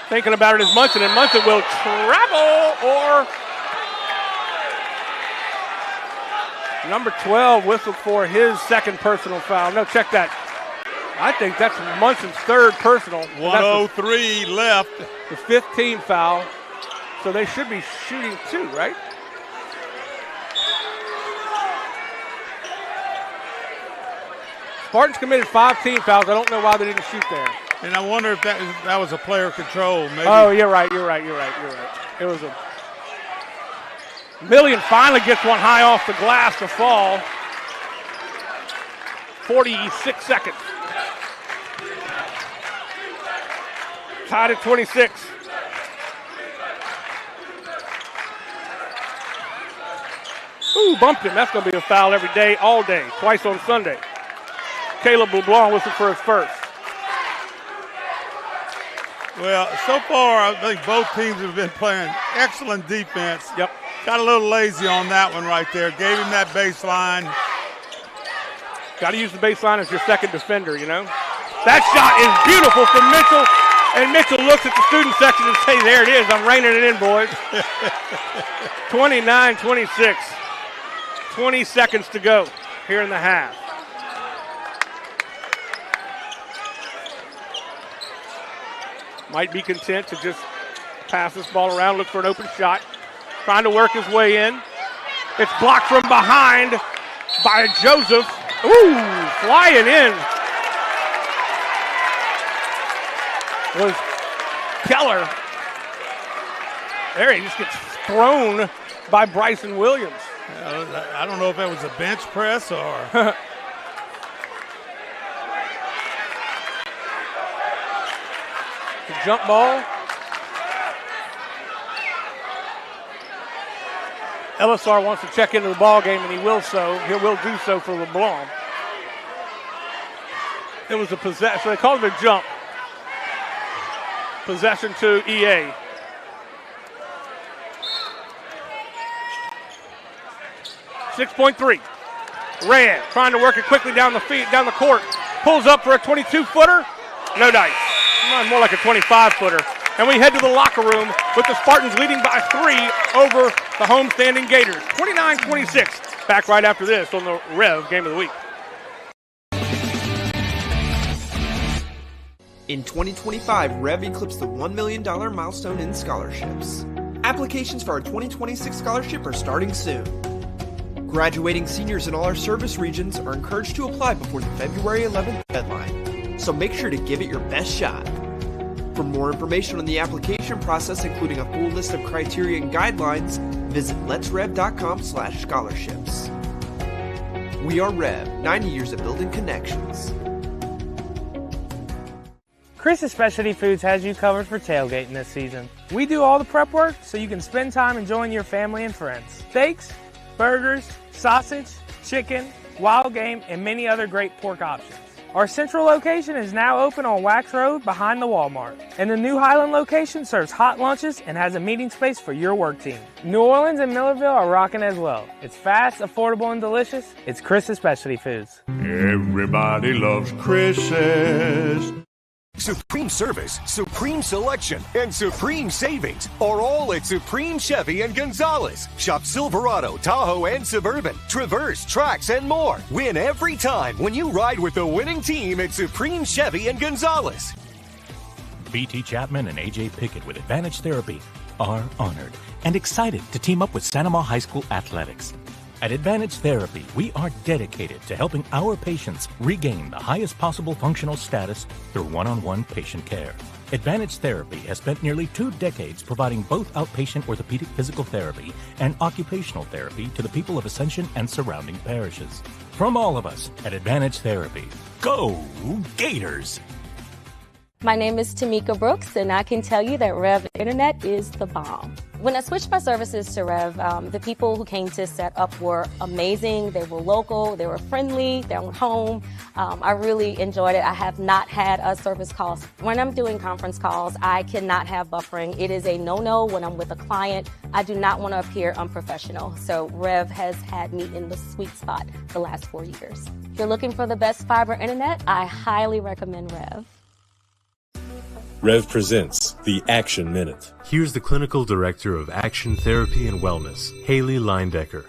Thinking about it is Munson, and Munson will travel, or number 12 whistled for his second personal foul. No, check that. I think that's Munson's third personal. 1:03 left. The 15th foul. So they should be shooting 2, right? Spartans committed 5 team fouls. I don't know why they didn't shoot there. And I wonder if that was a player control. Maybe. Oh, you're right. It was a Millian finally gets one high off the glass to fall. 46 seconds. Tied at 26. Ooh, bumped him. That's going to be a foul every day, all day, twice on Sunday. Caleb LeBlanc whistled for his first. Well, so far, I think both teams have been playing excellent defense. Yep. Got a little lazy on that one right there. Gave him that baseline. Got to use the baseline as your second defender, you know. That shot is beautiful from Mitchell. And Mitchell looks at the student section and says, there it is. I'm reining it in, boys. 29-26. 20 seconds to go here in the half. Might be content to just pass this ball around, look for an open shot. Trying to work his way in. It's blocked from behind by Joseph. Ooh, flying in was Keller. There he just gets thrown by Bryson Williams. I don't know if that was a bench press or... The jump ball. Elisar wants to check into the ball game, and he will so. He will do so for LeBlanc. It was a possession. So they called it a jump. Possession to EA. .3. Red trying to work it quickly down the court. Pulls up for a 22-footer. No dice. More like a 25-footer. And we head to the locker room with the Spartans leading by 3 over the home-standing Gators. 29-26. Back right after this on the Rev Game of the Week. In 2025, Rev eclipsed the $1 million milestone in scholarships. Applications for our 2026 scholarship are starting soon. Graduating seniors in all our service regions are encouraged to apply before the February 11th deadline, so make sure to give it your best shot. For more information on the application process, including a full list of criteria and guidelines, visit letsrev.com/scholarships. We are Rev, 90 years of building connections. Chris's Specialty Foods has you covered for tailgating this season. We do all the prep work so you can spend time enjoying your family and friends. Steaks, burgers, sausage, chicken, wild game, and many other great pork options. Our central location is now open on Wax Road behind the Walmart. And the new Highland location serves hot lunches and has a meeting space for your work team. New Orleans and Millerville are rocking as well. It's fast, affordable, and delicious. It's Chris's Specialty Foods. Everybody loves Chris's. Supreme service, supreme selection, and supreme savings are all at Supreme Chevy and Gonzalez. Shop Silverado, Tahoe, and Suburban, Traverse, Trax, and more. Win every time when you ride with the winning team at Supreme Chevy and Gonzalez. BT Chapman and AJ Pickett with Advantage Therapy are honored and excited to team up with Santa Maria High School Athletics. At Advantage Therapy, we are dedicated to helping our patients regain the highest possible functional status through one-on-one patient care. Advantage Therapy has spent nearly 2 decades providing both outpatient orthopedic physical therapy and occupational therapy to the people of Ascension and surrounding parishes. From all of us at Advantage Therapy, go Gators! My name is Tamika Brooks, and I can tell you that Rev Internet is the bomb. When I switched my services to Rev, the people who came to set up were amazing. They were local, they were friendly, they were home. I really enjoyed it. I have not had a service call. When I'm doing conference calls, I cannot have buffering. It is a no-no when I'm with a client. I do not want to appear unprofessional. So Rev has had me in the sweet spot the last 4 years. If you're looking for the best fiber internet, I highly recommend Rev. Rev presents the Action Minute. Here's the Clinical Director of Action Therapy and Wellness, Haley Leindecker.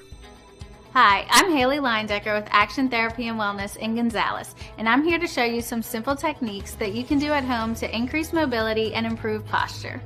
Hi, I'm Haley Leindecker with Action Therapy and Wellness in Gonzales, and I'm here to show you some simple techniques that you can do at home to increase mobility and improve posture.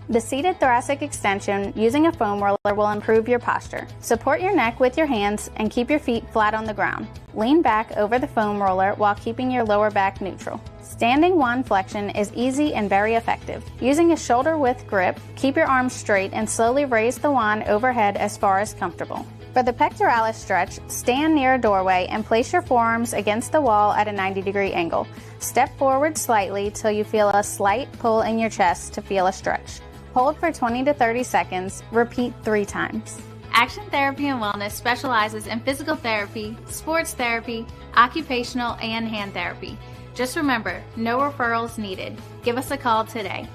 The seated thoracic extension using a foam roller will improve your posture. Support your neck with your hands and keep your feet flat on the ground. Lean back over the foam roller while keeping your lower back neutral. Standing wand flexion is easy and very effective. Using a shoulder-width grip, keep your arms straight and slowly raise the wand overhead as far as comfortable. For the pectoralis stretch, stand near a doorway and place your forearms against the wall at a 90-degree angle. Step forward slightly till you feel a slight pull in your chest to feel a stretch. Hold for 20 to 30 seconds. Repeat 3 times. Action Therapy and Wellness specializes in physical therapy, sports therapy, occupational, and hand therapy. Just remember, no referrals needed. Give us a call today.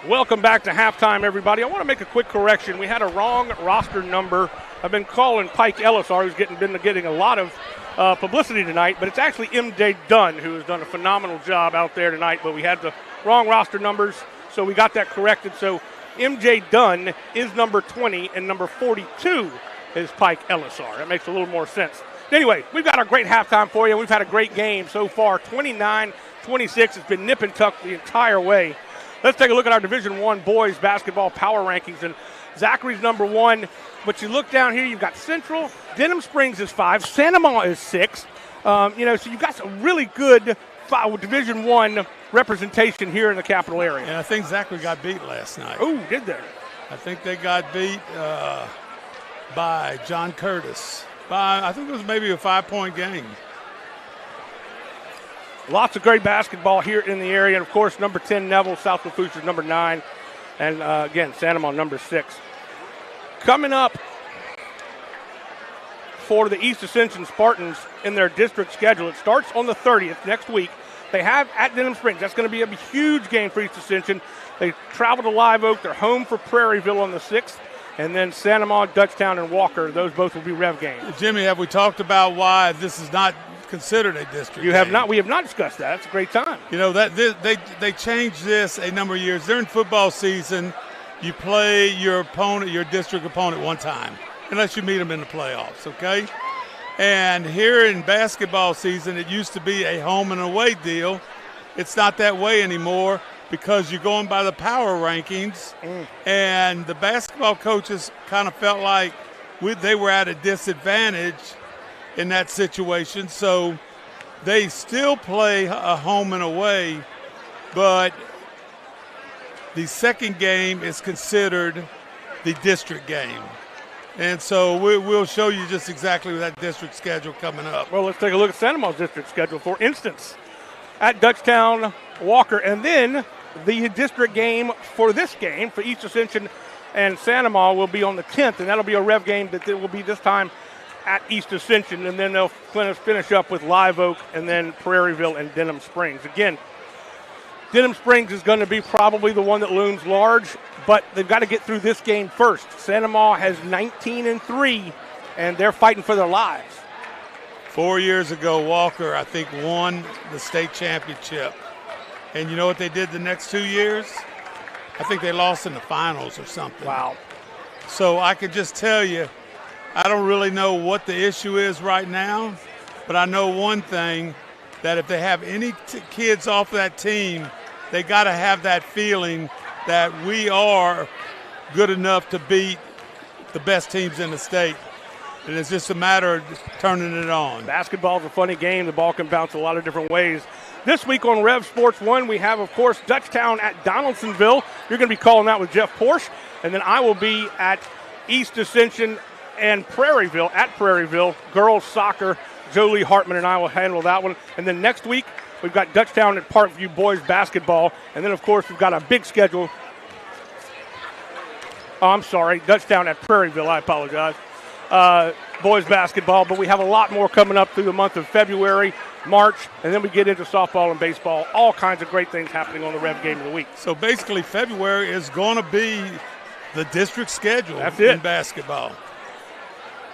Welcome back to halftime, everybody. I want to make a quick correction. We had a wrong roster number. I've been calling Pike Ellisar, who's been getting a lot of publicity tonight, but it's actually MJ Dunn who has done a phenomenal job out there tonight, but we had the wrong roster numbers, so we got that corrected. So MJ Dunn is number 20, and number 42 is Pike Ellisar. That makes a little more sense. Anyway, we've got a great halftime for you. We've had a great game so far, 29-26. It's been nip and tuck the entire way. Let's take a look at our Division I boys basketball power rankings, and Zachary's number 1. But you look down here, you've got Central, Denham Springs is 5, Sanama is 6. So you've got some really good Division I representation here in the capital area. And I think Zachary got beat last night. Oh, did they? I think they got beat by John Curtis. I think it was maybe a 5-point game. Lots of great basketball here in the area. And, of course, number 10, Neville, South Lafourche is number 9. And, again, Sanama number 6. Coming up for the East Ascension Spartans in their district schedule, it starts on the 30th next week. They have at Denham Springs. That's going to be a huge game for East Ascension. They travel to Live Oak. They're home for Prairieville on the 6th. And then Sanama, Dutchtown, and Walker. Those both will be Rev games. Jimmy, have we talked about why this is not considered a district You have not. We have not discussed that. It's a great time. You know, that they changed this a number of years. During football season, you play your opponent, your district opponent, one time, unless you meet them in the playoffs, okay? And here in basketball season, it used to be a home and away deal. It's not that way anymore because you're going by the power rankings, and the basketball coaches kind of felt like they were at a disadvantage in that situation, so they still play a home and away, but the second game is considered the district game. And so we'll show you just exactly that district schedule coming up. Well, let's take a look at Sanama's district schedule. For instance, at Dutchtown, Walker, and then the district game for this game, for East Ascension and Sanama, will be on the 10th, and that'll be a Rev game that will be this time at East Ascension, and then they'll finish up with Live Oak and then Prairieville and Denham Springs. Again, Denham Springs is going to be probably the one that looms large, but they've got to get through this game first. Sanama has 19-3, and they're fighting for their lives. 4 years ago, Walker, I think, won the state championship. And you know what they did the next 2 years? I think they lost in the finals or something. Wow. So I could just tell you, I don't really know what the issue is right now, but I know one thing, that if they have any kids off that team, they got to have that feeling that we are good enough to beat the best teams in the state. And it's just a matter of turning it on. Basketball's a funny game. The ball can bounce a lot of different ways. This week on Rev Sports 1, we have, of course, Dutchtown at Donaldsonville. You're going to be calling that with Jeff Porsche. And then I will be at East Ascension and Prairieville, at Prairieville, girls soccer. Jolie Hartman and I will handle that one. And then next week, we've got Dutchtown at Parkview boys basketball. And then, of course, we've got a big schedule. Oh, I'm sorry, Dutchtown at Prairieville. I apologize. Boys basketball, but we have a lot more coming up through the month of February, March, and then we get into softball and baseball. All kinds of great things happening on the Rev Game of the Week. So basically, February is going to be the district schedule That's it. In basketball.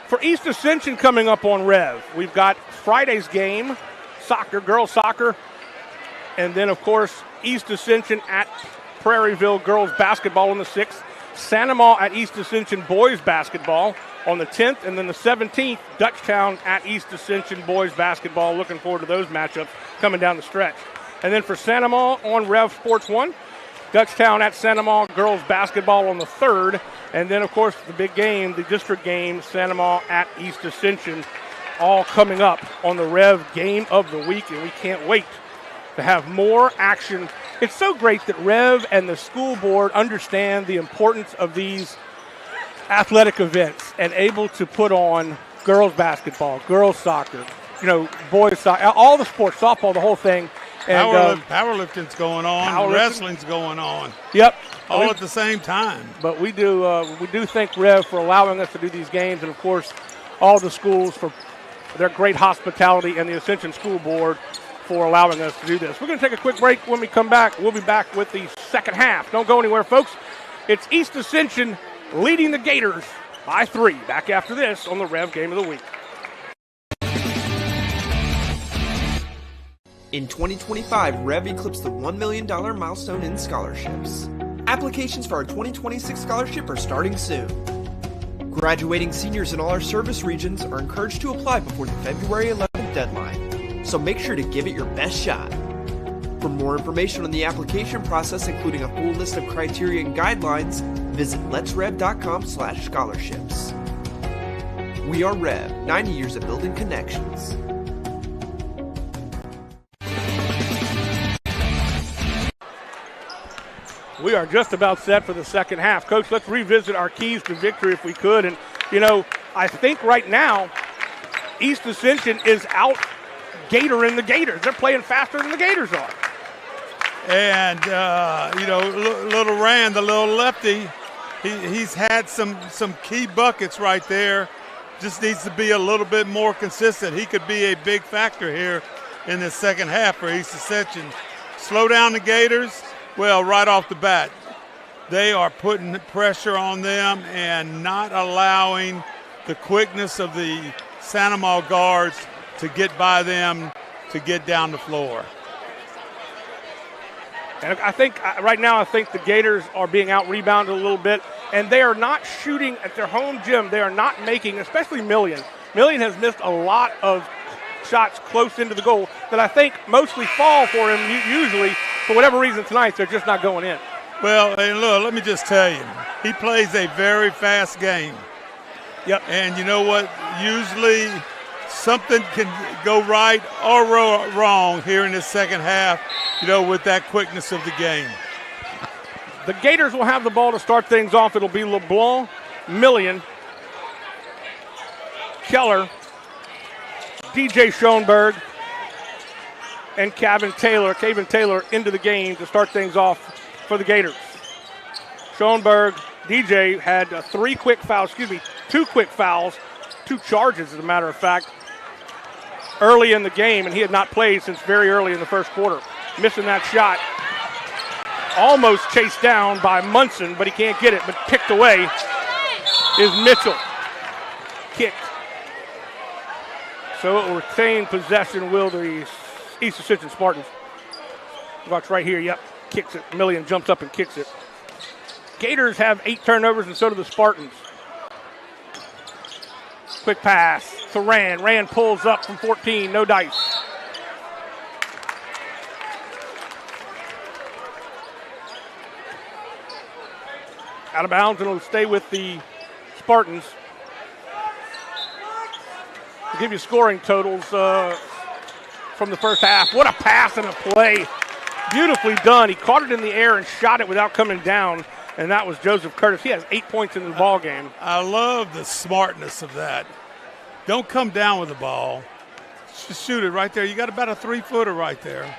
For East Ascension coming up on Rev, we've got Friday's game, soccer, girls soccer, and then, of course, East Ascension at Prairieville girls basketball on the 6th, Sanama at East Ascension boys basketball, on the 10th, and then the 17th, Dutchtown at East Ascension boys basketball. Looking forward to those matchups coming down the stretch. And then for Santa Ma on Rev Sports 1, Dutchtown at Santa Ma girls basketball on the 3rd. And then, of course, the big game, the district game, Santa Ma at East Ascension, all coming up on the Rev game of the week, and we can't wait to have more action. It's so great that Rev and the school board understand the importance of these athletic events and able to put on girls basketball, girls soccer, boys soccer, all the sports, softball, the whole thing. And powerlifting's going on, wrestling's going on. Yep. All at the same time. But we do thank Rev for allowing us to do these games, and of course all the schools for their great hospitality, and the Ascension School Board for allowing us to do this. We're going to take a quick break. When we come back, we'll be back with the second half. Don't go anywhere, folks. It's East Ascension leading the Gators by 3. Back after this on the Rev Game of the Week. In 2025, Rev eclipsed the $1 million milestone in scholarships. Applications for our 2026 scholarship are starting soon. Graduating seniors in all our service regions are encouraged to apply before the February 11th deadline, so make sure to give it your best shot. For more information on the application process, including a full list of criteria and guidelines, visit letsrev.com/scholarships. We are Rev, 90 years of building connections. We are just about set for the second half. Coach, let's revisit our keys to victory if we could. And, I think right now East Ascension is out Gatoring the Gators. They're playing faster than the Gators are. And, little Rand, the little lefty, he's had some key buckets right there. Just needs to be a little bit more consistent. He could be a big factor here in the second half for East Ascension. Slow down the Gators. Well, right off the bat, they are putting pressure on them and not allowing the quickness of the Santa Ma guards to get by them to get down the floor. And I think right now, the Gators are being out-rebounded a little bit, and they are not shooting at their home gym. They are not making, especially Million. Million has missed a lot of shots close into the goal that I think mostly fall for him usually. For whatever reason tonight, they're just not going in. Well, and look, let me just tell you, he plays a very fast game. Yep. And you know what? Usually something can go right or wrong here in the second half, with that quickness of the game. The Gators will have the ball to start things off. It'll be LeBlanc, Million, Keller, DJ Schoenberg, and Caven Taylor into the game to start things off for the Gators. Schoenberg, DJ had two quick fouls, 2 charges as a matter of fact, early in the game, and he had not played since very early in the first quarter. Missing that shot. Almost chased down by Munson, but he can't get it, but kicked away is Mitchell. Kicked. So it will retain possession, will the East Ascension Spartans. Watch right here, yep, kicks it. Million jumps up and kicks it. Gators have 8 turnovers, and so do the Spartans. Quick pass to Rand. Rand pulls up from 14, no dice. Out of bounds, and it'll stay with the Spartans. I'll give you scoring totals from the first half. What a pass and a play. Beautifully done. He caught it in the air and shot it without coming down, and that was Joseph Curtis. He has 8 points in the ball game. I love the smartness of that. Don't come down with the ball. Just shoot it right there. You got about a 3-footer right there.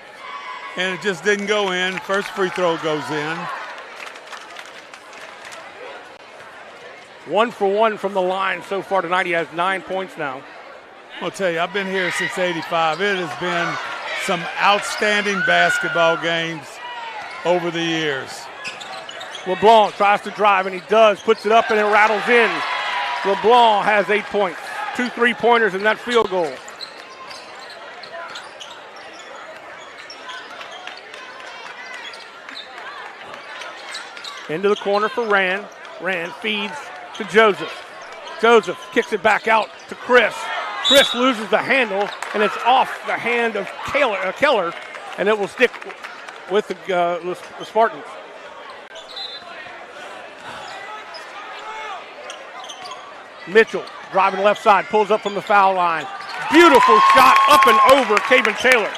And it just didn't go in. First free throw goes in. 1 for 1 from the line so far tonight. He has 9 points now. I'll tell you, I've been here since '85. It has been some outstanding basketball games over the years. LeBlanc tries to drive, and he does. Puts it up, and it rattles in. LeBlanc has 8 points. 2 3-pointers and that field goal. Into the corner for Rand. Rand feeds to Joseph. Joseph kicks it back out to Chris. Chris loses the handle, and it's off the hand of Keller, and it will stick with the Spartans. Mitchell driving left side, pulls up from the foul line. Beautiful shot up and over Caven Taylor.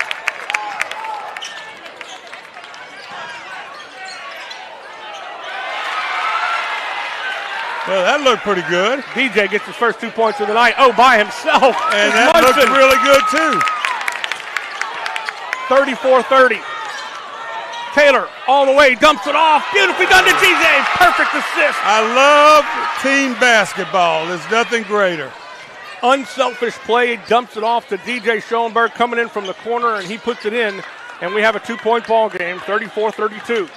Well, that looked pretty good. DJ gets his first 2 points of the night. Oh, by himself. And that looked really good, too. 34-30. Taylor all the way, dumps it off. Beautifully done to DJ. Perfect assist. I love team basketball. There's nothing greater. Unselfish play, dumps it off to DJ Schoenberg coming in from the corner, and he puts it in, and we have a 2-point ball game, 34-32.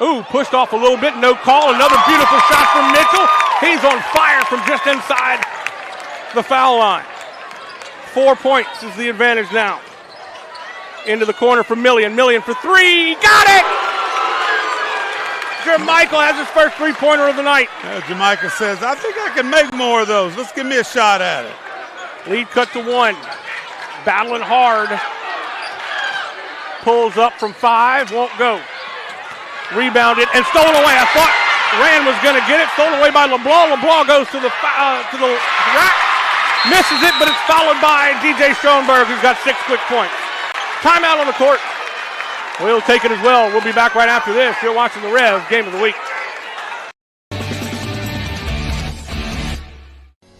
Ooh, pushed off a little bit, no call. Another beautiful shot from Mitchell. He's on fire from just inside the foul line. 4 points is the advantage now. Into the corner for Million. Million for three. Got it! Jermichael has his first three-pointer of the night. Jermichael says, I think I can make more of those. Let's give me a shot at it. Lead cut to one. Battling hard. Pulls up from 5, won't go. Rebounded and stolen away. I thought Rand was going to get it. Stolen away by LeBlanc. LeBlanc goes to the rack. Misses it, but it's followed by DJ Schoenberg, who's got 6 quick points. Timeout on the court. We'll take it as well. We'll be back right after this. You're watching the Rev Game of the Week.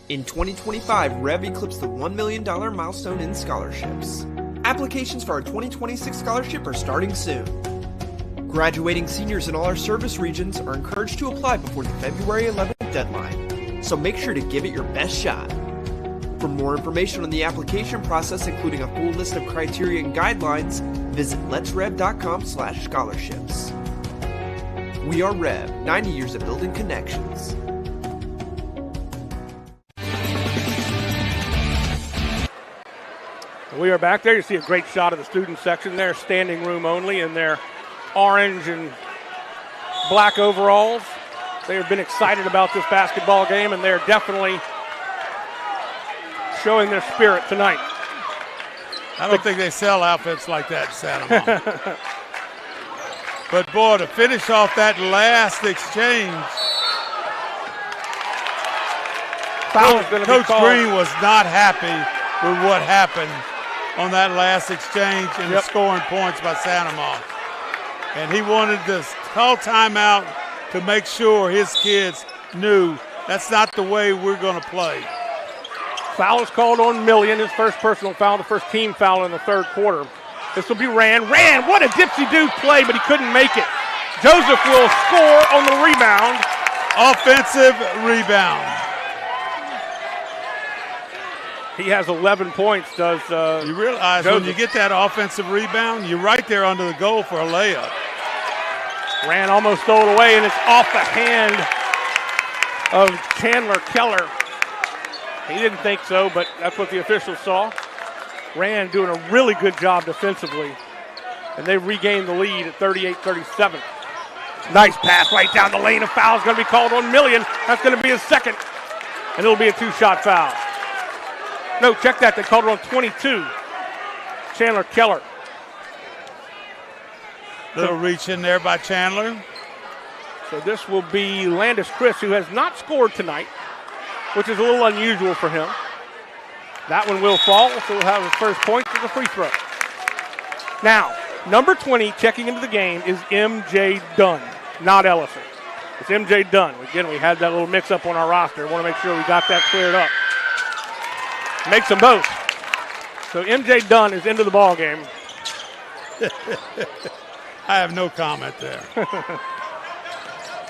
In 2025, Rev eclipsed the $1 million milestone in scholarships. Applications for our 2026 scholarship are starting soon. Graduating seniors in all our service regions are encouraged to apply before the February 11th deadline, so make sure to give it your best shot. For more information on the application process, including a full list of criteria and guidelines, visit letsrev.com/scholarships. We are Rev, 90 years of building connections. We are back there. You see a great shot of the student section there, standing room only in their orange and black overalls. They have been excited about this basketball game, and they're definitely showing their spirit tonight. I don't think they sell outfits like that in Santa Monica. But, boy, to finish off that last exchange, Coach Green was not happy with what happened on that last exchange and the scoring points by Santa Monica. And he wanted to call timeout to make sure his kids knew that's not the way we're going to play. Foul is called on Million, his first personal foul, the first team foul in the third quarter. This will be Rand. Rand, what a dipsy-do play, but he couldn't make it. Joseph will score on the rebound. Offensive rebound. He has 11 points, does You realize Joseph. when you get that offensive rebound, you're right there under the goal for a layup. Rand almost stole it away, and it's off the hand of Chandler Keller. He didn't think so, but that's what the officials saw. Rand doing a really good job defensively, and they regained the lead at 38-37. Nice pass right down the lane. A foul is going to be called on Million. That's going to be his second, and it'll be a 2-shot foul. No, check that. They called it on 22. Chandler Keller. Little reach in there by Chandler. So this will be Landis Chris, who has not scored tonight, which is a little unusual for him. That one will fall, so we'll have his first point as a free throw. Now, number 20 checking into the game is M.J. Dunn, not Ellison. It's M.J. Dunn. Again, we had that little mix-up on our roster. I want to make sure we got that cleared up. Makes them both. So M.J. Dunn is into the ball game. I have no comment there.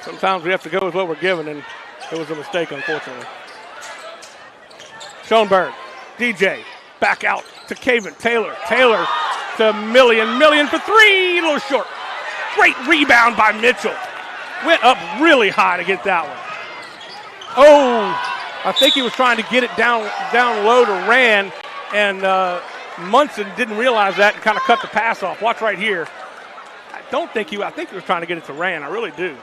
Sometimes we have to go with what we're given, and it was a mistake, unfortunately. Schoenberg, DJ, back out to Caven. Taylor to Million. Million for three, a little short. Great rebound by Mitchell. Went up really high to get that one. Oh, I think he was trying to get it down low to Rand, and Munson didn't realize that and kind of cut the pass off. Watch right here. I think he was trying to get it to Rand. I really do.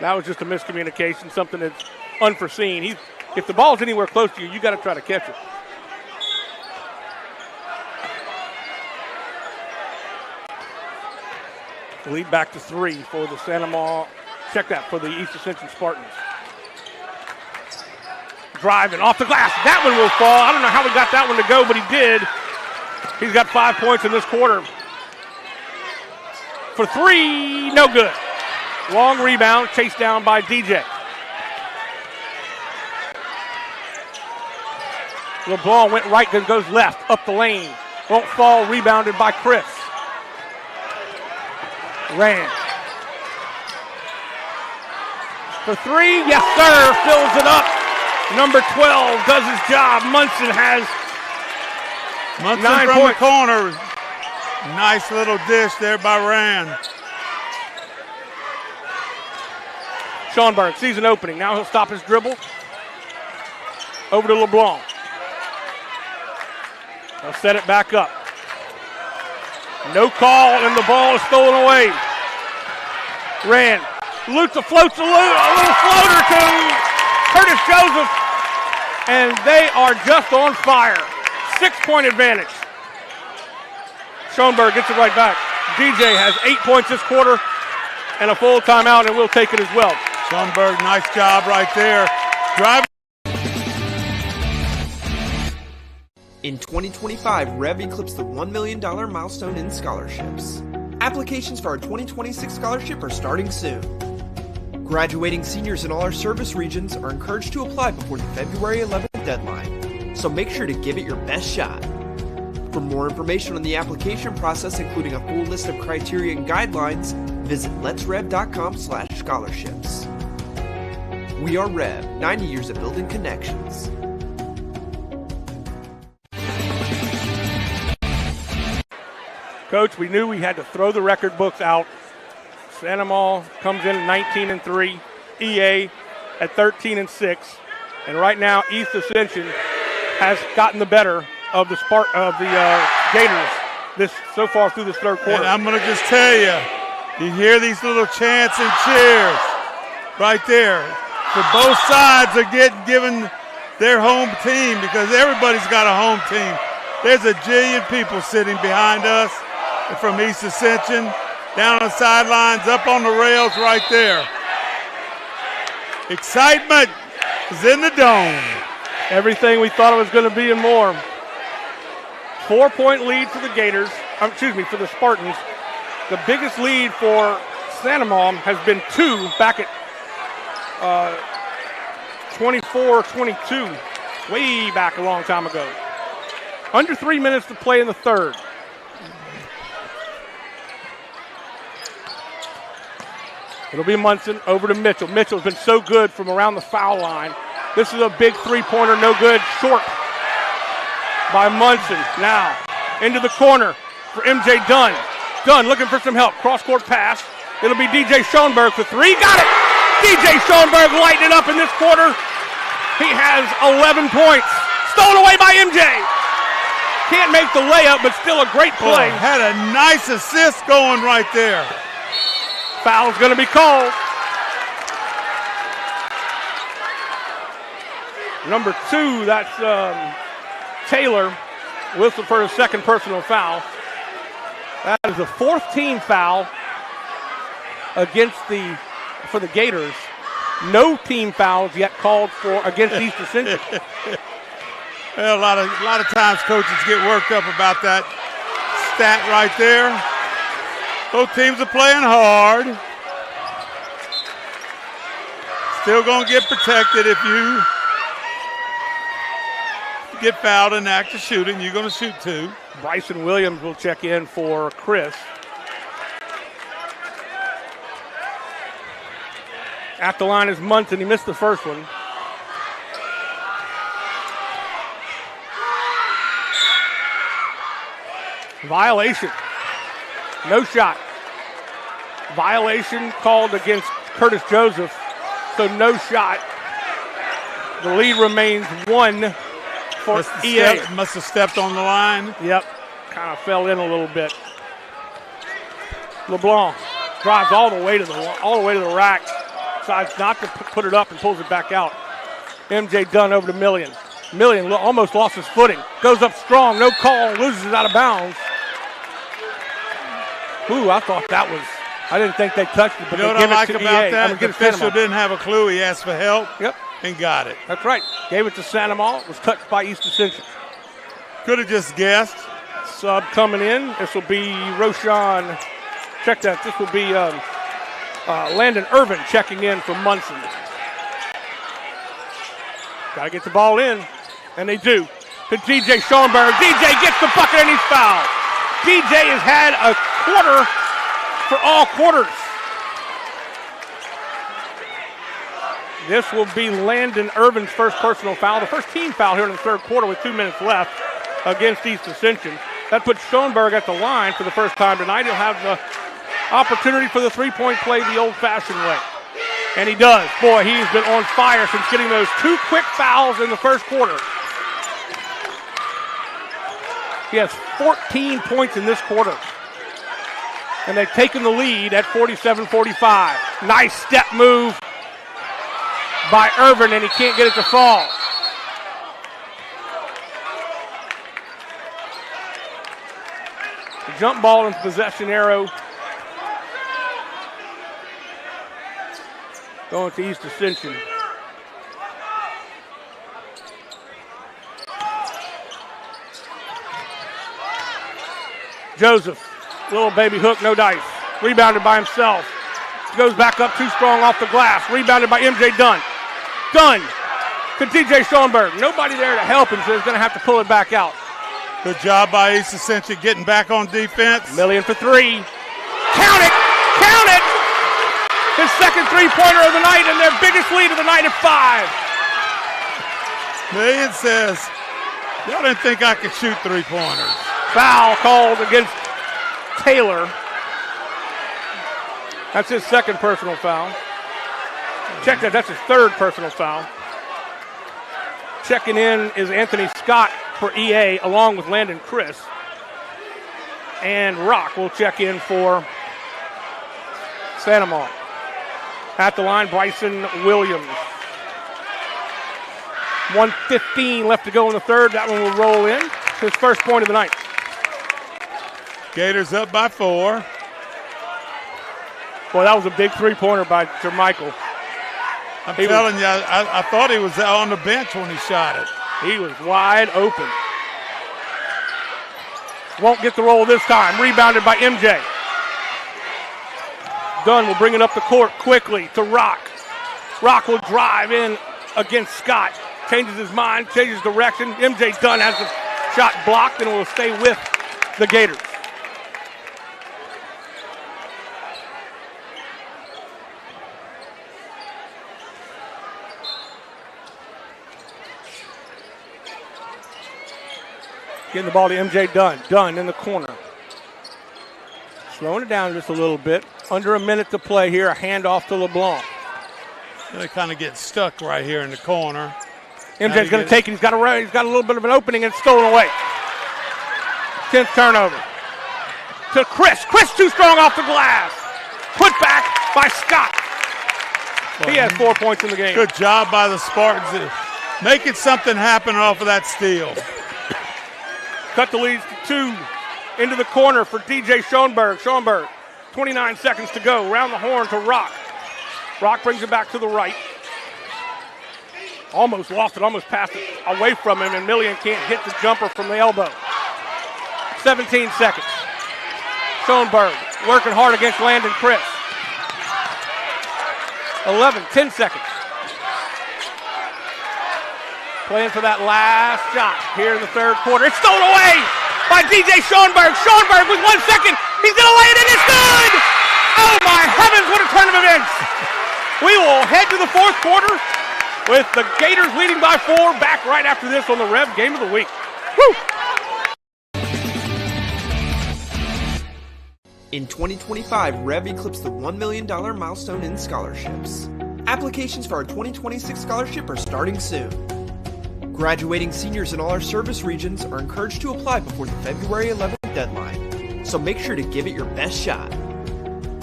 That was just a miscommunication, something that's unforeseen. If the ball's anywhere close to you, you got to try to catch it. Lead back to 3 for the check that for the East Ascension Spartans. Driving off the glass. That one will fall. I don't know how he got that one to go, but he did. He's got 5 points in this quarter. For 3, no good. Long rebound, chased down by DJ. LeBlanc went right, then goes left, up the lane. Won't fall, rebounded by Chris. Rand. For 3, yes sir, fills it up. Number 12 does his job. Munson has 9 from points. the corner. Nice little dish there by Rand. Schoenberg sees an opening. Now he'll stop his dribble. Over to LeBlanc. He'll set it back up. No call, and the ball is stolen away. Rand. Lutz floats a little floater to Curtis Joseph, and they are just on fire. 6-point advantage. Schoenberg gets it right back. DJ has 8 points this quarter and a full timeout, and we'll take it as well. Schoenberg, nice job right there. Driving. In 2025, Rev eclipsed the $1 million milestone in scholarships. Applications for our 2026 scholarship are starting soon. Graduating seniors in all our service regions are encouraged to apply before the February 11th deadline, so make sure to give it your best shot. For more information on the application process, including a full list of criteria and guidelines, visit letsrev.com/scholarships. We are Rev, 90 years of building connections. Coach, we knew we had to throw the record books out. Santa Maria comes in at 19-3, EA at 13-6, and right now East Ascension has gotten the better of the Gators so far through this third quarter. And I'm going to just tell you, you hear these little chants and cheers right there. So both sides are given their home team, because everybody's got a home team. There's a jillion people sitting behind us from East Ascension, down on the sidelines, up on the rails right there. Excitement is in the dome. Everything we thought it was going to be and more. 4-point lead for the Gators, for the Spartans. The biggest lead for Santa Maria has been 2 back at 24-22, way back a long time ago. Under 3 minutes to play in the third. It'll be Munson over to Mitchell. Mitchell's been so good from around the foul line. This is a big three-pointer, no good, short by Munson. Now into the corner for MJ Dunn. Dunn looking for some help. Cross-court pass. It'll be DJ Schoenberg for 3. Got it! DJ Schoenberg lighting it up in this quarter. He has 11 points. Stolen away by MJ. Can't make the layup, but still a great play. Had a nice assist going right there. Foul's going to be called. Number 2, that's Taylor. Whistled for his second personal foul. That is the 4th team foul for the Gators. No team fouls yet called for against East Ascension. Well, a lot of times coaches get worked up about that stat right there. Both teams are playing hard. Still going to get protected if you get fouled in the act of shooting. You're going to shoot 2. Bryson Williams will check in for Chris. At the line is Munson. He missed the first one. Violation. No shot. Violation called against Curtis Joseph, so no shot. The lead remains 1 for EA. Must have stepped on the line. Yep, kind of fell in a little bit. LeBlanc drives all the way to the rack. decides not to put it up and pulls it back out. MJ Dunn over to Million. Million almost lost his footing. Goes up strong, no call, loses it out of bounds. Ooh, I thought that was, I didn't think they touched it, but you know they what give I like it to about EA. that? The official didn't have a clue. He asked for help. Yep. And got it. That's right. Gave it to Sandomal. It was touched by East Ascension. Could have just guessed. Sub coming in. This will be Roshan. Check that. This will be Landon Irvin checking in for Munson. Got to get the ball in. And they do. To DJ Schoenberg. DJ gets the bucket and he's fouled. DJ has had a quarter for all quarters. This will be Landon Irvin's first personal foul. The first team foul here in the third quarter with 2 minutes left against East Ascension. That puts Schoenberg at the line for the first time tonight. He'll have the opportunity for the three-point play the old-fashioned way. And he does. Boy, he's been on fire since getting those 2 quick fouls in the first quarter. He has 14 points in this quarter. And they've taken the lead at 47-45. Nice step move by Irvin, and he can't get it to fall. The jump ball and possession arrow going to East Ascension. Joseph, little baby hook, no dice. Rebounded by himself. Goes back up too strong off the glass. Rebounded by MJ Dunn. Dunn to DJ Schoenberg. Nobody there to help him, so he's going to have to pull it back out. Good job by East Ascension getting back on defense. Million for three. Count it! Count it! His second three-pointer of the night and their biggest lead of the night at 5. Million says, y'all didn't think I could shoot three-pointers. Foul called against Taylor. That's his second personal foul. Check that, that's his third personal foul. Checking in is Anthony Scott for EA along with Landon Chris. And Rock will check in for Sandomal. At the line, Bryson Williams. 1:15 left to go in the third. That one will roll in. His first point of the night. Gators up by 4. Boy, that was a big three-pointer by Jermichael. I'm telling you, I thought he was on the bench when he shot it. He was wide open. Won't get the roll this time. Rebounded by MJ. Dunn will bring it up the court quickly to Rock. Rock will drive in against Scott. Changes his mind, changes direction. MJ Dunn has the shot blocked and will stay with the Gators. Getting the ball to MJ Dunn. Dunn in the corner. Slowing it down just a little bit. Under a minute to play here. A handoff to LeBlanc. They kind of get stuck right here in the corner. MJ's going to take it. He's got a little bit of an opening and it's stolen away. 10th turnover. To Chris. Chris too strong off the glass. Put back by Scott. He has 4 points in the game. Good job by the Spartans. Making something happen off of that steal. Cut the lead to 2. Into the corner for DJ Schoenberg. Schoenberg, 29 seconds to go. Round the horn to Rock. Rock brings it back to the right. Almost lost it, almost passed it away from him, and Millian can't hit the jumper from the elbow. 17 seconds. Schoenberg working hard against Landon Chris. 10 seconds. Playing for that last shot here in the third quarter. It's stolen away by DJ Schoenberg. Schoenberg with 1 second. He's going to lay it in. It's good! Oh, my heavens, what a turn of events. We will head to the fourth quarter with the Gators leading by 4. Back right after this on the Rev Game of the Week. Woo! In 2025, Rev eclipsed the $1 million milestone in scholarships. Applications for our 2026 scholarship are starting soon. Graduating seniors in all our service regions are encouraged to apply before the February 11th deadline, so make sure to give it your best shot.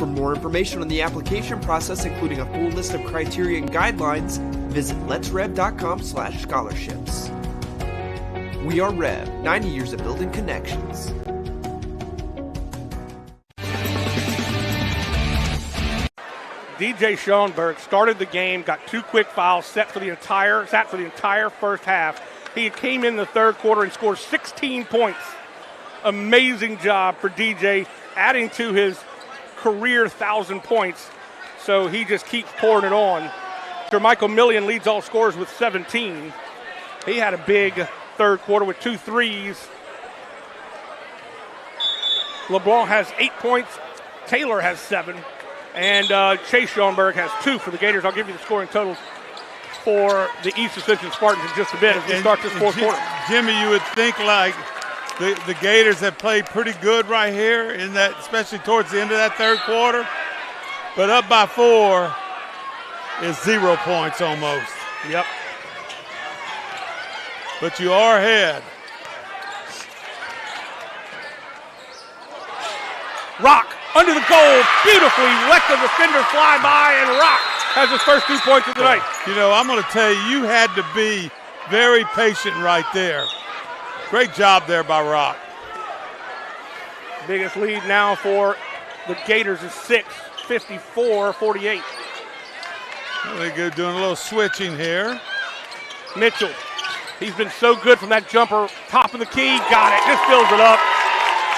For more information on the application process, including a full list of criteria and guidelines, visit letsrev.com/scholarships. We are Rev, 90 years of building connections. DJ Schoenberg started the game, got 2 quick fouls, sat for the entire first half. He came in the third quarter and scored 16 points. Amazing job for DJ, adding to his career 1,000 points. So he just keeps pouring it on. Michael Millian leads all scorers with 17. He had a big third quarter with 2 threes. LeBlanc has 8 points. Taylor has 7. And Chase Schoenberg has 2 for the Gators. I'll give you the scoring totals for the East Ascension Spartans in just a bit as we start this fourth quarter. Jimmy, you would think like the Gators have played pretty good right here in that, especially towards the end of that third quarter. But up by 4 is 0 points almost. Yep. But you are ahead. Rock under the goal, beautifully let the defender fly by, and Rock has his first 2 points of the night. You know, I'm going to tell you, you had to be very patient right there. Great job there by Rock. Biggest lead now for the Gators is 6, 54-48. They're doing a little switching here. Mitchell, he's been so good from that jumper, top of the key, got it, just fills it up.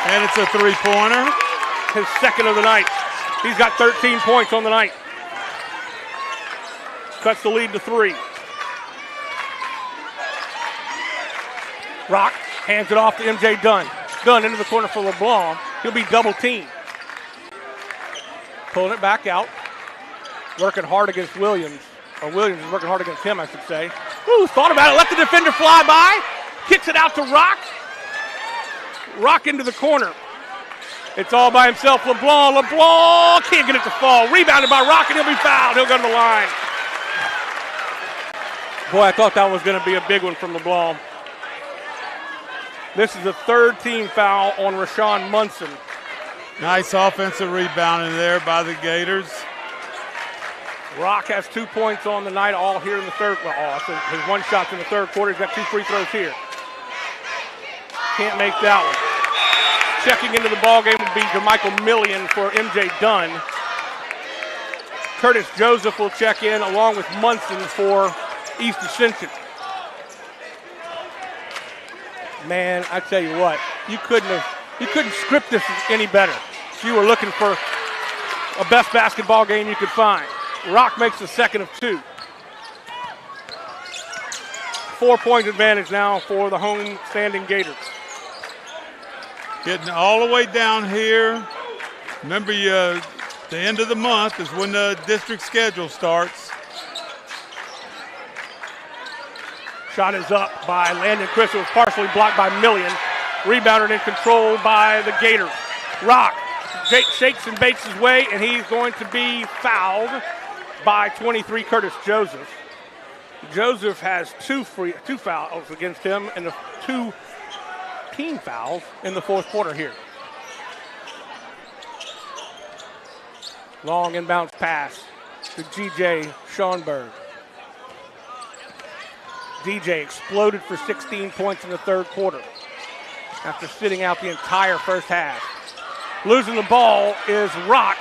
And it's a 3-pointer. His second of the night. He's got 13 points on the night. Cuts the lead to 3. Rock hands it off to MJ Dunn. Dunn into the corner for LeBlanc. He'll be double teamed. Pulling it back out. Working hard against Williams. Or Williams is working hard against him, I should say. Ooh, thought about it. Let the defender fly by. Kicks it out to Rock. Rock into the corner. It's all by himself. LeBlanc can't get it to fall. Rebounded by Rock, and he'll be fouled. He'll go to the line. Boy, I thought that was going to be a big one from LeBlanc. This is the 3rd team foul on Rashawn Munson. Nice offensive rebounding there by the Gators. Rock has 2 points on the night, all here in the third. Well, his 1 shot's in the third quarter. He's got 2 free throws here. Can't make that one. Checking into the ballgame will be Jermichael Millian for MJ Dunn. Curtis Joseph will check in along with Munson for East Ascension. Man, I tell you what, you couldn't script this any better if you were looking for a best basketball game you could find. Rock makes the second of 2. 4-point advantage now for the home standing Gators. Getting all the way down here. Remember, the end of the month is when the district schedule starts. Shot is up by Landon Chris. It was partially blocked by Millian. Rebounded and controlled by the Gators. Rock shakes and bakes his way, and he's going to be fouled by 23 Curtis Joseph. Joseph has 2 fouls against him and the 2 team fouls in the fourth quarter here. Long inbounds pass to DJ Schoenberg. DJ exploded for 16 points in the third quarter after sitting out the entire first half. Losing the ball is Rock,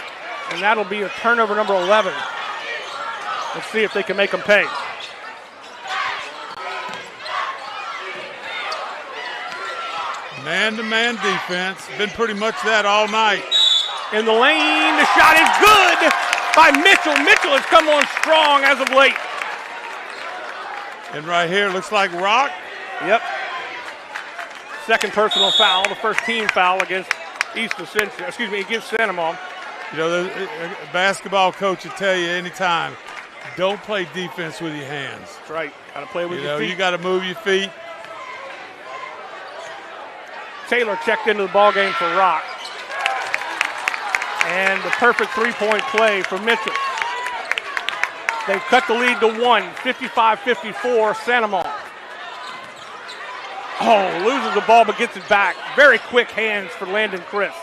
and that'll be a turnover number 11. Let's see if they can make them pay. Man-to-man defense. Been pretty much that all night. In the lane, the shot is good by Mitchell. Mitchell has come on strong as of late. And right here, looks like Rock. Yep. Second personal foul, the first team foul against against Santa Monica. You know, a basketball coach will tell you anytime, don't play defense with your hands. That's right. Got to play with your feet. You got to move your feet. Taylor checked into the ballgame for Rock. And the perfect 3-point play for Mitchell. They've cut the lead to 1, 55-54, Santa Monica. Oh, loses the ball but gets it back. Very quick hands for Landon Chris.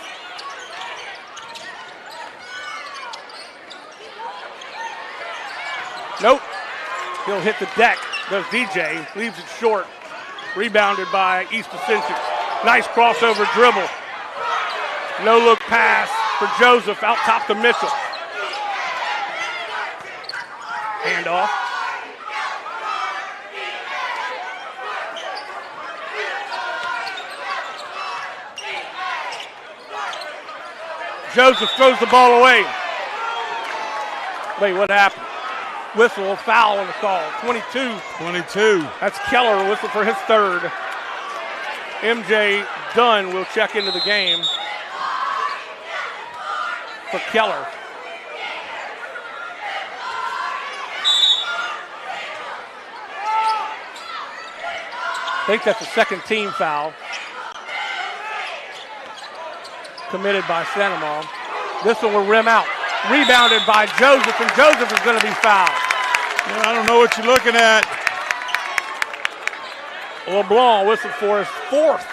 Nope. He'll hit the deck. Does DJ. Leaves it short. Rebounded by East Ascension. Nice crossover dribble. No look pass for Joseph out top to Mitchell. Handoff. Joseph throws the ball away. Wait, what happened? Whistle, foul on the call. 22. 22. That's Keller, whistle for his third. MJ Dunn will check into the game for Keller. I think that's the second team foul committed by Sanama. This one will rim out. Rebounded by Joseph, and Joseph is going to be fouled. Yeah, I don't know what you're looking at. LeBlanc whistled for his fourth.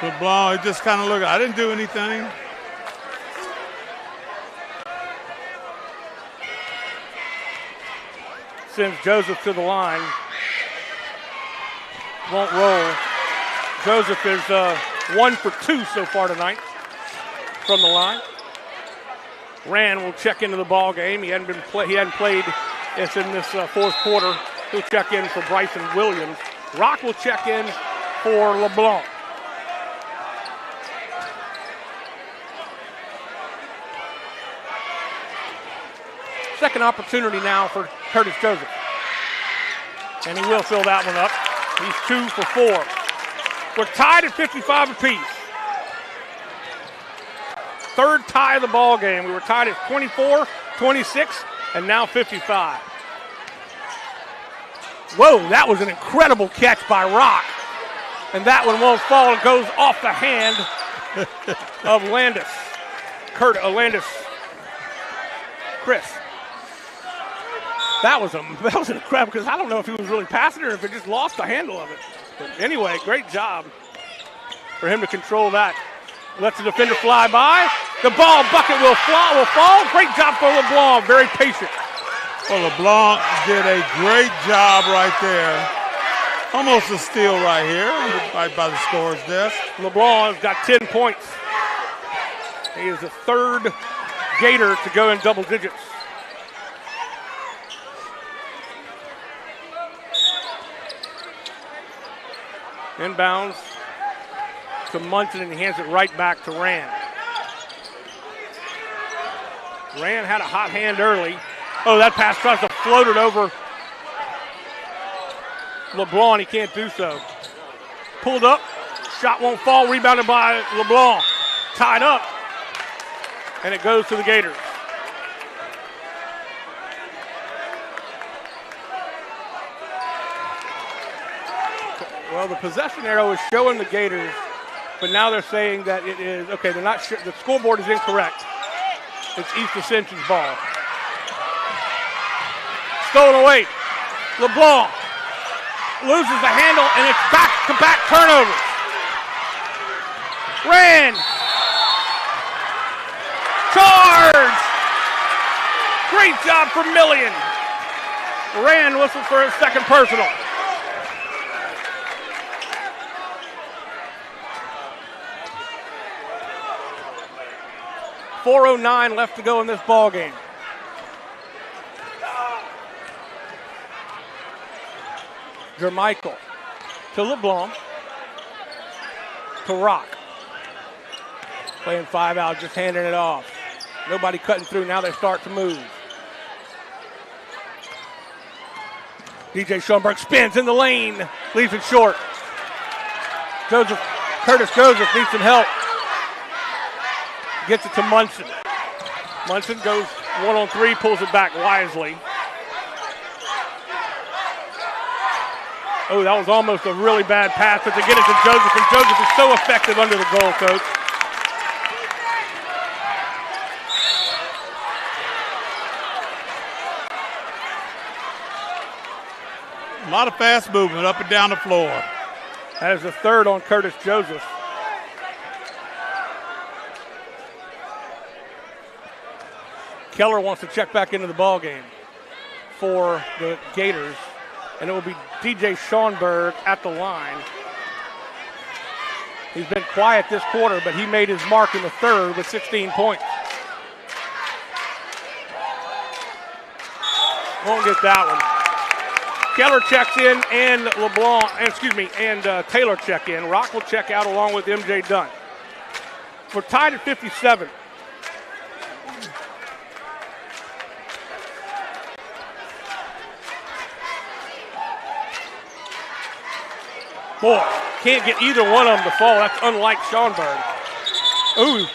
LeBlanc, he just kind of looked. I didn't do anything. Sends Joseph to the line. Won't roll. Joseph is 1 for 2 so far tonight from the line. Rand will check into the ball game. He hadn't played this in this fourth quarter. He'll check in for Bryson Williams. Rock will check in for LeBlanc. Second opportunity now for Curtis Joseph. And he will fill that one up. He's 2 for 4. We're tied at 55 apiece. Third tie of the ball game. We were tied at 24, 26, and now 55. Whoa, that was an incredible catch by Rock. And that one won't fall. It goes off the hand of Landis. Landis. Chris. That was incredible because I don't know if he was really passing it or if it just lost the handle of it. But anyway, great job for him to control that. Lets the defender fly by. The ball bucket will fall. Great job for LeBlanc. Very patient. Well, LeBlanc did a great job right there. Almost a steal right here, right by the scorer's desk. LeBlanc has got 10 points. He is the third Gator to go in double digits. Inbounds to Munson, and he hands it right back to Rand. Rand had a hot hand early. Oh, that pass tries to float it over LeBlanc. He can't do so. Pulled up. Shot won't fall. Rebounded by LeBlanc. Tied up. And it goes to the Gators. Well, the possession arrow is showing the Gators, but now they're saying that it is, okay, they're not sure, the scoreboard is incorrect. It's East Ascension's ball. Stolen away. LeBlanc loses the handle, and it's back-to-back turnovers. Rand. Charge! Great job for Millian. Rand whistled for his second personal. .409 left to go in this ball game. Jermichael to LeBlanc to Rock. Playing 5 out, just handing it off. Nobody cutting through. Now they start to move. DJ Schoenberg spins in the lane, leaves it short. Curtis Joseph needs some help. Gets it to Munson. Munson goes 1-on-3, pulls it back wisely. Oh, that was almost a really bad pass, but they get it to Joseph, and Joseph is so effective under the goal, Coach. A lot of fast movement up and down the floor. That is the third on Curtis Joseph. Keller wants to check back into the ball game. for the Gators, and it will be DJ Schoenberg at the line. He's been quiet this quarter, but he made his mark in the third with 16 points. Won't get that one. Keller checks in and Taylor check in. Rock will check out along with MJ Dunn. We're tied at 57. Boy, can't get either one of them to fall. That's unlike Schoenberg. Ooh.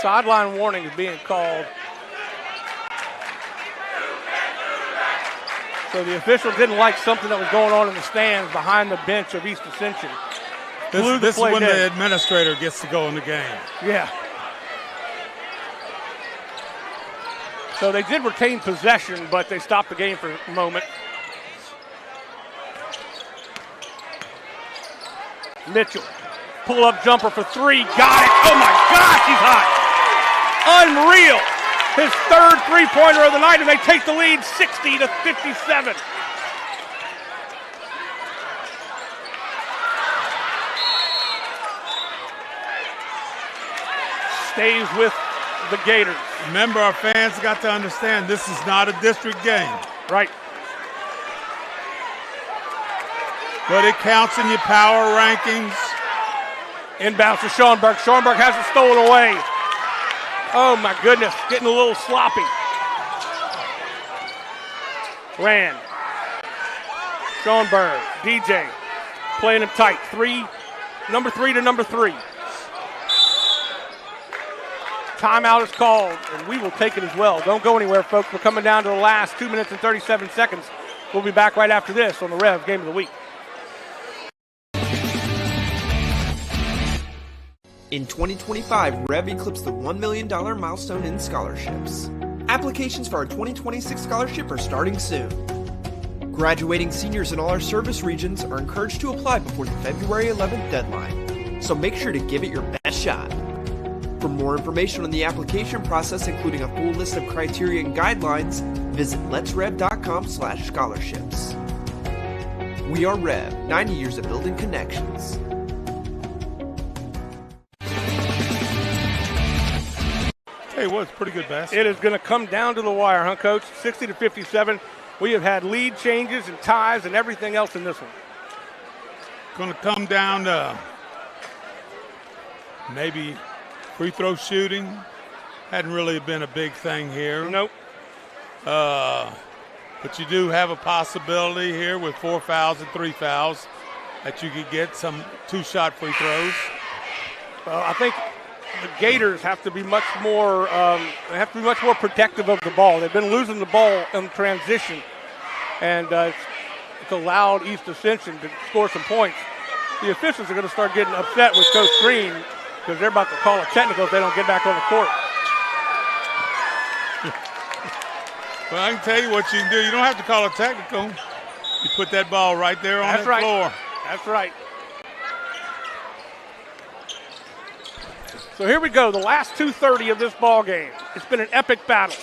Sideline warning is being called. So the official didn't like something that was going on in the stands behind the bench of East Ascension. This is when the administrator gets to go in the game. Yeah. So they did retain possession, but they stopped the game for a moment. Mitchell, pull-up jumper for three, got it. Oh my gosh, he's hot. Unreal. His third three-pointer of the night, and they take the lead 60-57. Stays with the Gators. Remember, our fans got to understand this is not a district game. Right. But it counts in your power rankings. Inbounds to Schoenberg. Schoenberg has it stolen away. Oh, my goodness. Getting a little sloppy. Rand. Schoenberg. DJ. Playing him tight. Number three to number three. Timeout is called, and we will take it as well. Don't go anywhere, folks. We're coming down to the last 2 minutes and 37 seconds. We'll be back right after this on the Rev Game of the Week. In 2025, Rev eclipsed the $1 million milestone in scholarships. Applications for our 2026 scholarship are starting soon. Graduating seniors in all our service regions are encouraged to apply before the February 11th deadline, so make sure to give it your best shot. For more information on the application process, including a full list of criteria and guidelines, visit letsrev.com/scholarships. We are Rev, 90 years of building connections. Hey, well, it's pretty good basketball. It is going to come down to the wire, huh, Coach? 60-57. We have had lead changes and ties and everything else in this one. Going to come down to maybe free throw shooting. Hadn't really been a big thing here. Nope. But you do have a possibility here with 4 fouls and 3 fouls that you could get some 2-shot free throws. Well, I think the Gators have to be much more protective of the ball. They've been losing the ball in transition, and it's allowed East Ascension to score some points. The officials are going to start getting upset with Coach Green because they're about to call a technical if they don't get back on the court. Well, I can tell you what you can do. You don't have to call a technical. You put that ball right there on the floor. That's right. So here we go, the last 2:30 of this ball game. It's been an epic battle.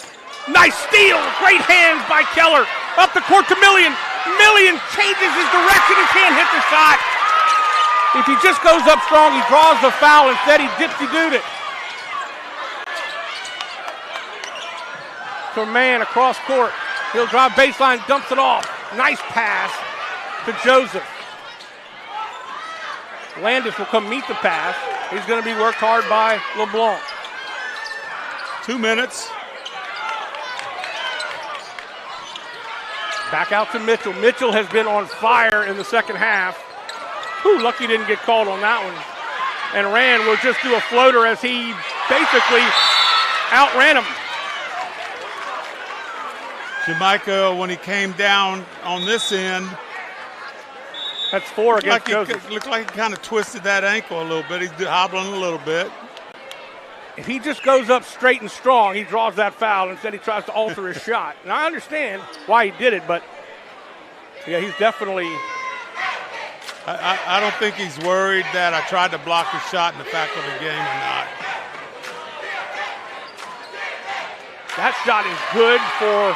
Nice steal, great hands by Keller. Up the court to Million. Million changes his direction and can't hit the shot. If he just goes up strong, he draws the foul. Instead, he dipsy-dooed it. So man across court. He'll drive baseline, dumps it off. Nice pass to Joseph. Landis will come meet the pass. He's going to be worked hard by LeBlanc. 2 minutes. Back out to Mitchell. Mitchell has been on fire in the second half. Whew, lucky didn't get called on that one. And Rand will just do a floater as he basically outran him. Jamaica, when he came down on this end, that's 4 against Joseph. Looked like he kind of twisted that ankle a little bit. He's hobbling a little bit. If he just goes up straight and strong, he draws that foul. Instead, he tries to alter his shot. And I understand why he did it, but, yeah, he's definitely I don't think he's worried that I tried to block his shot in the faculty game or not. That shot is good for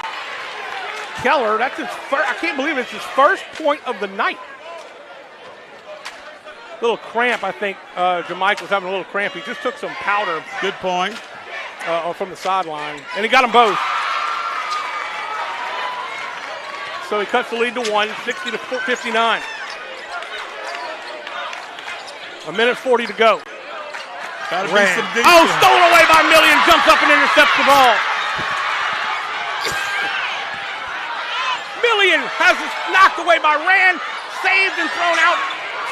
Keller. That's his first. I can't believe it's his first point of the night. Little cramp, I think. Jermichael's having a little cramp. He just took some powder. Good point. From the sideline, and he got them both. So he cuts the lead to 1, 60 to 59. A minute 40 to go. Gotta be some defense. Oh, stolen away by Millian. Jumps up and intercepts the ball. Millian has it knocked away by Rand. Saved and thrown out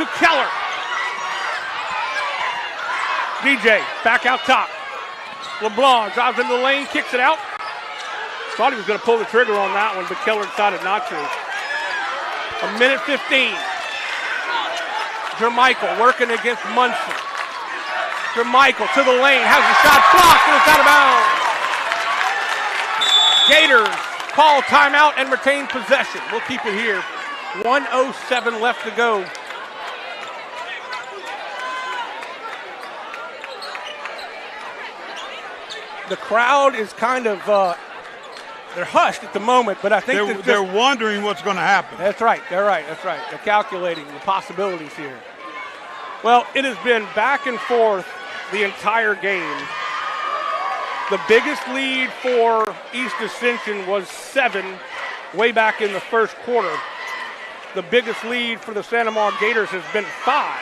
to Keller. DJ back out top. LeBlanc drives into the lane, kicks it out. Thought he was going to pull the trigger on that one, but Keller decided not to. A minute 15. Jermichael working against Munson. Jermichael to the lane, has a shot blocked, and it's out of bounds. Gators call timeout and retain possession. We'll keep it here. 1:07 left to go. The crowd is kind of, they're hushed at the moment, but I think they're wondering what's going to happen. That's right. They're calculating the possibilities here. Well, it has been back and forth the entire game. The biggest lead for East Ascension was 7 way back in the first quarter. The biggest lead for the Sanamar Gators has been 5.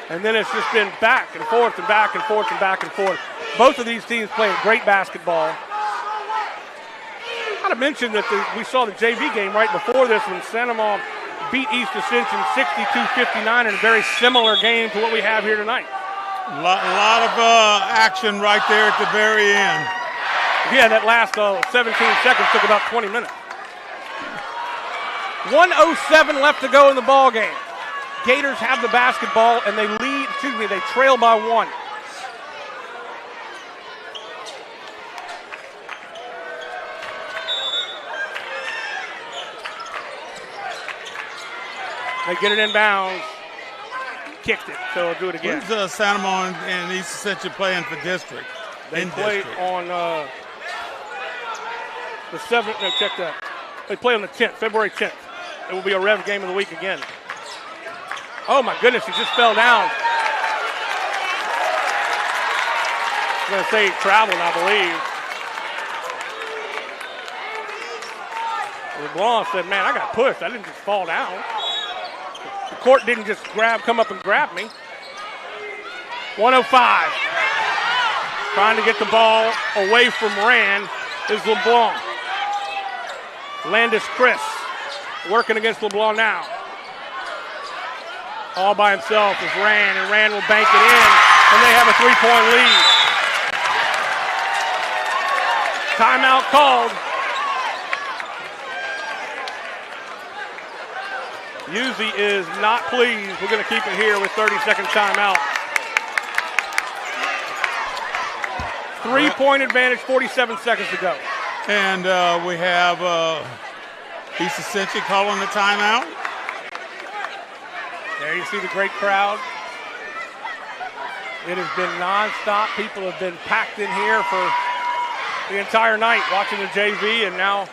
And then it's just been back and forth and back and forth and back and forth. Both of these teams playing great basketball. I got to mention that we saw the JV game right before this when Sanamar beat East Ascension 62-59 in a very similar game to what we have here tonight. A lot of action right there at the very end. Yeah, that last 17 seconds took about 20 minutes. 1:07 left to go in the ball game. Gators have the basketball and they trail by 1. They get it inbounds. Kicked it, so I'll do it again. Who's Sanamar and East Ascension playing for district? They play on the 7th. No, check that. They play on the 10th, February 10th. It will be a Rev game of the week again. Oh, my goodness, he just fell down. I'm going to say he traveled, I believe. LeBlanc said, man, I got pushed. I didn't just fall down. The court didn't just come up and grab me. 1:05. Trying to get the ball away from Rand is LeBlanc. Landis Chris working against LeBlanc now. All by himself is Rand, and Rand will bank it in, and they have a 3-point lead. Timeout called. Uzzi is not pleased. We're going to keep it here with 30-second timeout. 3-point advantage, 47 seconds to go. And we have East Ascension calling the timeout. There you see the great crowd. It has been nonstop. People have been packed in here for the entire night watching the JV and now, of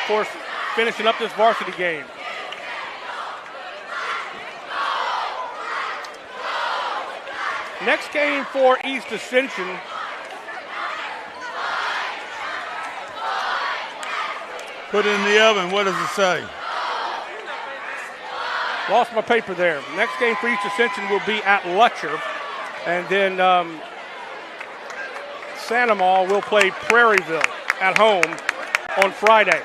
course, finishing up this varsity game. Next game for East Ascension. Put it in the oven. What does it say? Lost my paper there. Next game for East Ascension will be at Lutcher. And then Sanamar will play Prairieville at home on Friday.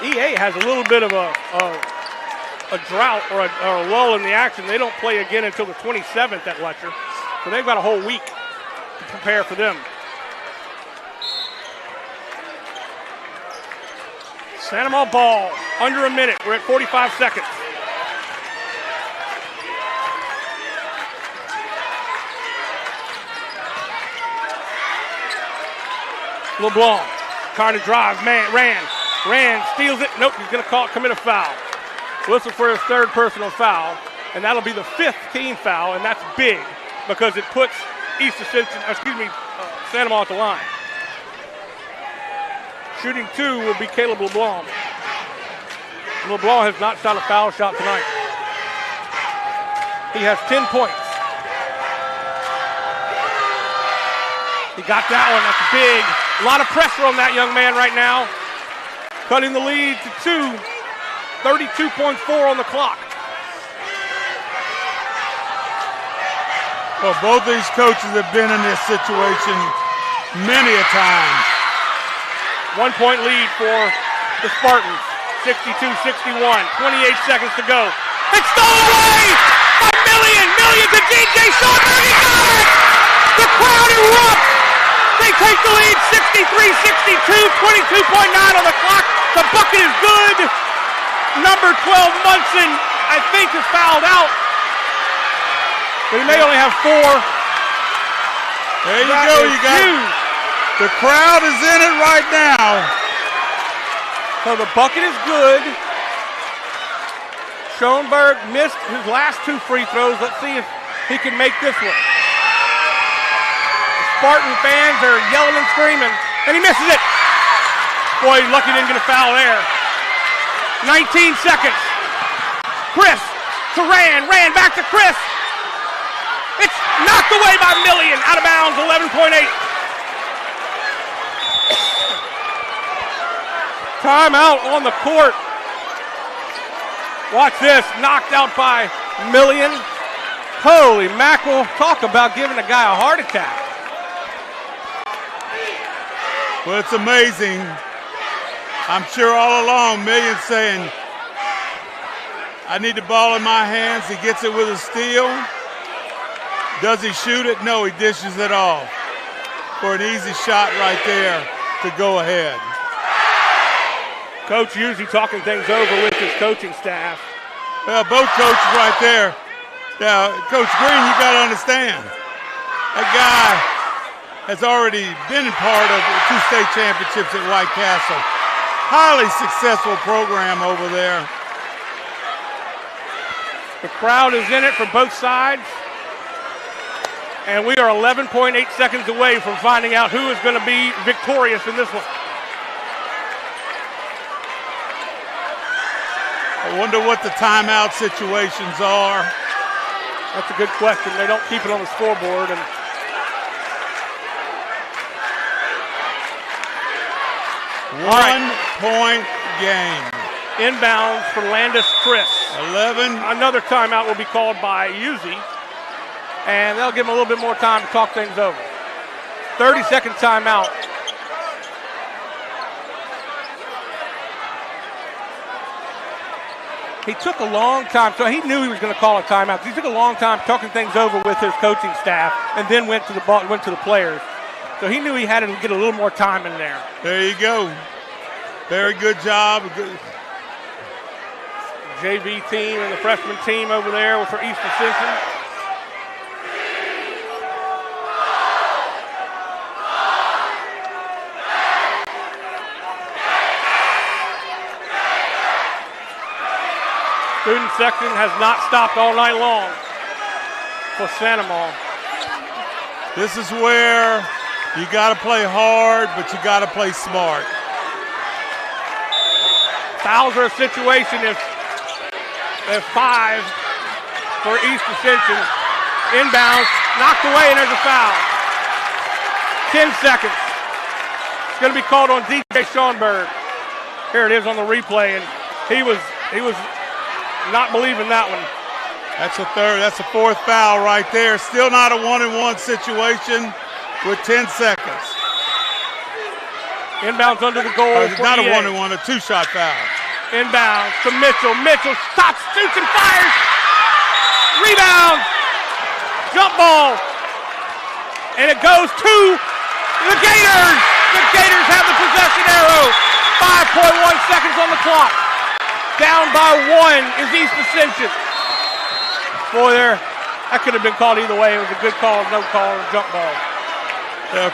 EA has a little bit of a drought or a lull in the action. They don't play again until the 27th at Lutcher. So they've got a whole week to prepare for them. Sanamar ball, under a minute. We're at 45 seconds. LeBlanc trying to drive. Ran, steals it. Nope, he's going to commit a foul. Whistle for his third personal foul, and that'll be the 5th team foul, and that's big because it puts Santa at the line. Shooting 2 will be Caleb LeBlanc. LeBlanc has not shot a foul shot tonight. He has 10 points. He got that one. That's big. A lot of pressure on that young man right now. Cutting the lead to 2. 32.4 on the clock. Well, both these coaches have been in this situation many a time. 1 point lead for the Spartans. 62-61. 28 seconds to go. It's stolen away by Million to DJ Schonberg. He got it! The crowd erupts. They take the lead 63-62. 22.9 on the clock. The bucket is good. Number 12, Munson, I think is fouled out. But he may only have 4. There you go. You got it. The crowd is in it right now. So the bucket is good. Schoenberg missed his last 2 free throws. Let's see if he can make this one. The Spartan fans are yelling and screaming, and he misses it. Boy, he's lucky he didn't get a foul there. 19 seconds. Chris to Rand back to Chris. It's knocked away by Million. Out of bounds, 11.8. Timeout on the court. Watch this. Knocked out by Million. Holy mackerel. Talk about giving a guy a heart attack. Well, it's amazing. I'm sure all along Million's saying, I need the ball in my hands. He gets it with a steal. Does he shoot it? No, he dishes it off for an easy shot right there to go ahead. Coach usually talking things over with his coaching staff. Well, both coaches right there. Now, Coach Green, you got to understand, that guy has already been a part of 2 state championships at White Castle. Highly successful program over there. The crowd is in it for both sides. And we are 11.8 seconds away from finding out who is going to be victorious in this one. I wonder what the timeout situations are. That's a good question. They don't keep it on the scoreboard. And One-point game. Inbounds for Landis Chris. 11. Another timeout will be called by Uzi. And they'll give him a little bit more time to talk things over. 30-second timeout. He took a long time, so he knew he was going to call a timeout. He took a long time talking things over with his coaching staff, and then went to the players. So he knew he had to get a little more time in there. There you go. Very good job. JV team and the freshman team over there for East Ascension. Student section has not stopped all night long for Santa Maria. This is where you got to play hard, but you got to play smart. Fouls are a situation if 5 for East Ascension. Inbounds, knocked away, and there's a foul. 10 seconds. It's going to be called on DJ Schoenberg. Here it is on the replay, and he was not believing that one. That's a 4th foul right there. Still not a 1-and-1 situation with 10 seconds. Inbounds under the goal. It's not a 1-and-1, a 2-shot foul. Inbounds to Mitchell. Mitchell stops, shoots, and fires. Rebound. Jump ball. And it goes to the Gators. The Gators have the possession arrow. 5.1 seconds on the clock. Down by 1 is East Ascension. Boy, that could have been called either way. It was a good call, no call, or jump ball.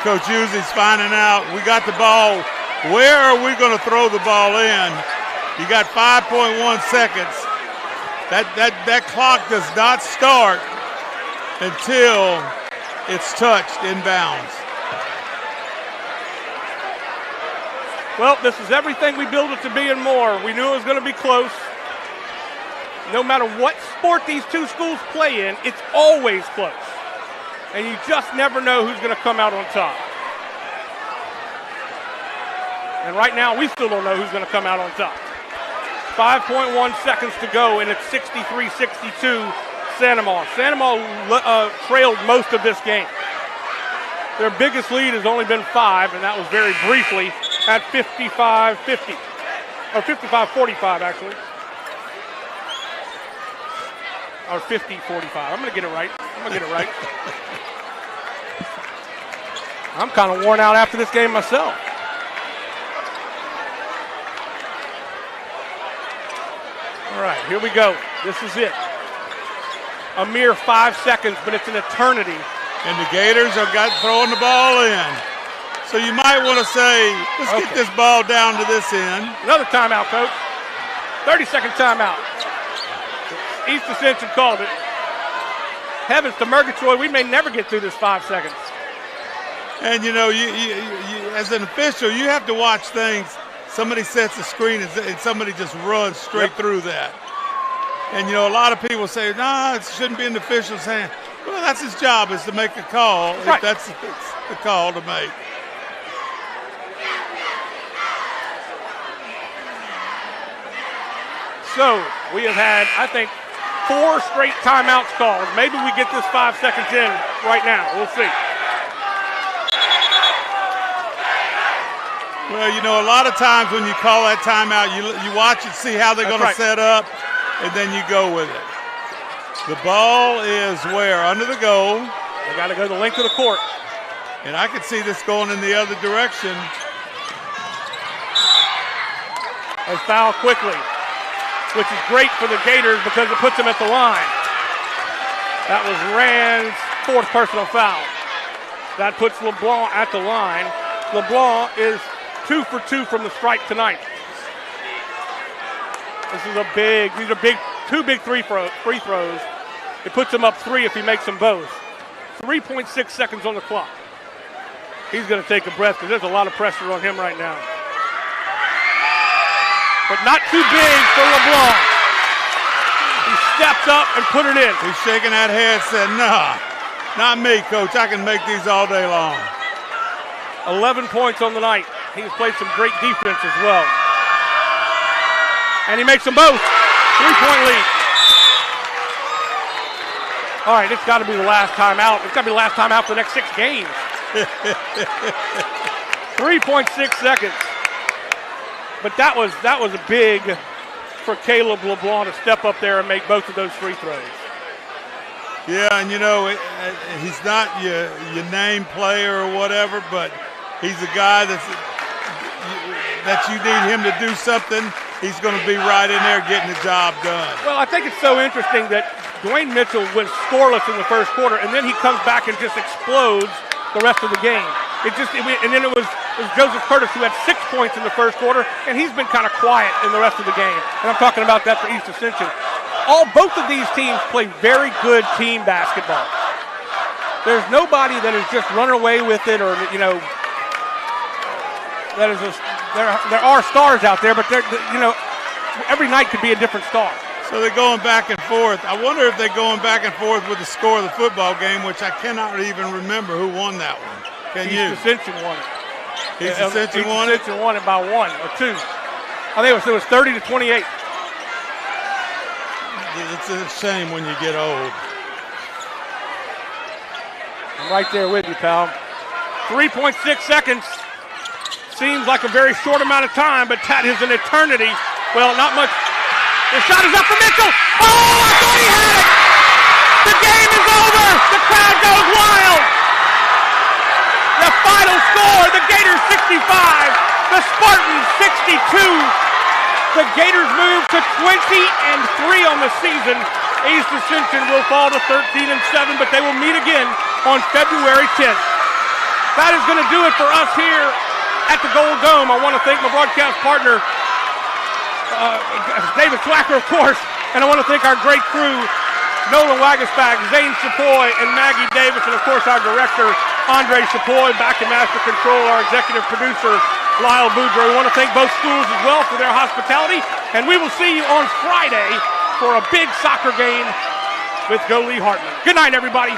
Coach Uzi's finding out we got the ball Where are we going to throw the ball in? You got 5.1 seconds. That clock does not start until it's touched inbounds. Well, this is everything we built it to be and more. We knew it was going to be close. No matter what sport these two schools play in, it's always close. And you just never know who's going to come out on top. And right now, we still don't know who's going to come out on top. 5.1 seconds to go, and it's 63-62 Santa Ma. Santa Ma trailed most of this game. Their biggest lead has only been 5, and that was very briefly at 55-50. Or 55-45, actually. Or 50-45. I'm going to get it right. I'm kind of worn out after this game myself. All right, here we go. This is it. A mere 5 seconds, but it's an eternity. And the Gators are throwing the ball in. So you might want to say, let's get this ball down to this end. Another timeout, Coach. 30-second timeout. East Ascension called it. Heavens to Murgatroyd, we may never get through this 5 seconds. And, you as an official, you have to watch things. Somebody sets a screen and somebody just runs straight through that. And, a lot of people say, it shouldn't be in the official's hand. Well, that's his job, is to make a call, if that's the call to make. So we have had, I think, 4 straight timeouts called. Maybe we get this 5 seconds in right now. We'll see. Well, a lot of times when you call that timeout, you watch and see how they're going to set up, and then you go with it. The ball is where? Under the goal. They got to go the length of the court. And I can see this going in the other direction. And foul quickly, which is great for the Gators because it puts them at the line. That was Rand's 4th personal foul. That puts LeBlanc at the line. LeBlanc is 2 for 2 from the stripe tonight. These are two big free throws. It puts him up 3 if he makes them both. 3.6 seconds on the clock. He's going to take a breath because there's a lot of pressure on him right now. But not too big for LeBlanc. He stepped up and put it in. He's shaking that head, said, nah, not me, Coach. I can make these all day long. 11 points on the night. He's played some great defense as well. And he makes them both. 3-point lead. All right, it's got to be the last timeout. It's got to be the last timeout for the next 6 games. 3.6 seconds. But that was a big for Caleb LeBlanc to step up there and make both of those free throws. Yeah, and he's not your name player or whatever, but he's a guy that you need him to do something. He's going to be right in there getting the job done. Well, I think it's so interesting that Dwayne Mitchell was scoreless in the first quarter, and then he comes back and just explodes the rest of the game. And then it was Joseph Curtis who had 6 points in the first quarter, and he's been kind of quiet in the rest of the game. And I'm talking about that for East Ascension. Both of these teams play very good team basketball. There's nobody that is just running away with it, or that is there are stars out there, but every night could be a different star. So they're going back and forth. I wonder if they're going back and forth with the score of the football game, which I cannot even remember who won that one. Can you? East Ascension won it. East Ascension won it? East Ascension won it by 1 or 2. I think it was 30-28. It's a shame when you get old. I'm right there with you, pal. 3.6 seconds. Seems like a very short amount of time, but that is an eternity. Well, not much. The shot is up for Mitchell. Oh, I thought he had it. The game is over. The crowd goes wild. The final score, the Gators 65, the Spartans 62. The Gators move to 20-3 on the season. East Ascension will fall to 13-7, but they will meet again on February 10th. That is going to do it for us here at the Gold Dome. I want to thank my broadcast partner, David Slacker, of course, and I want to thank our great crew, Nolan Wagasbag, Zane Chapoy, and Maggie Davis, and of course our director, Andre Chapoy, back in Master Control, our executive producer, Lyle Boudreaux. We want to thank both schools as well for their hospitality, and we will see you on Friday for a big soccer game with Go Lee Hartman. Good night, everybody.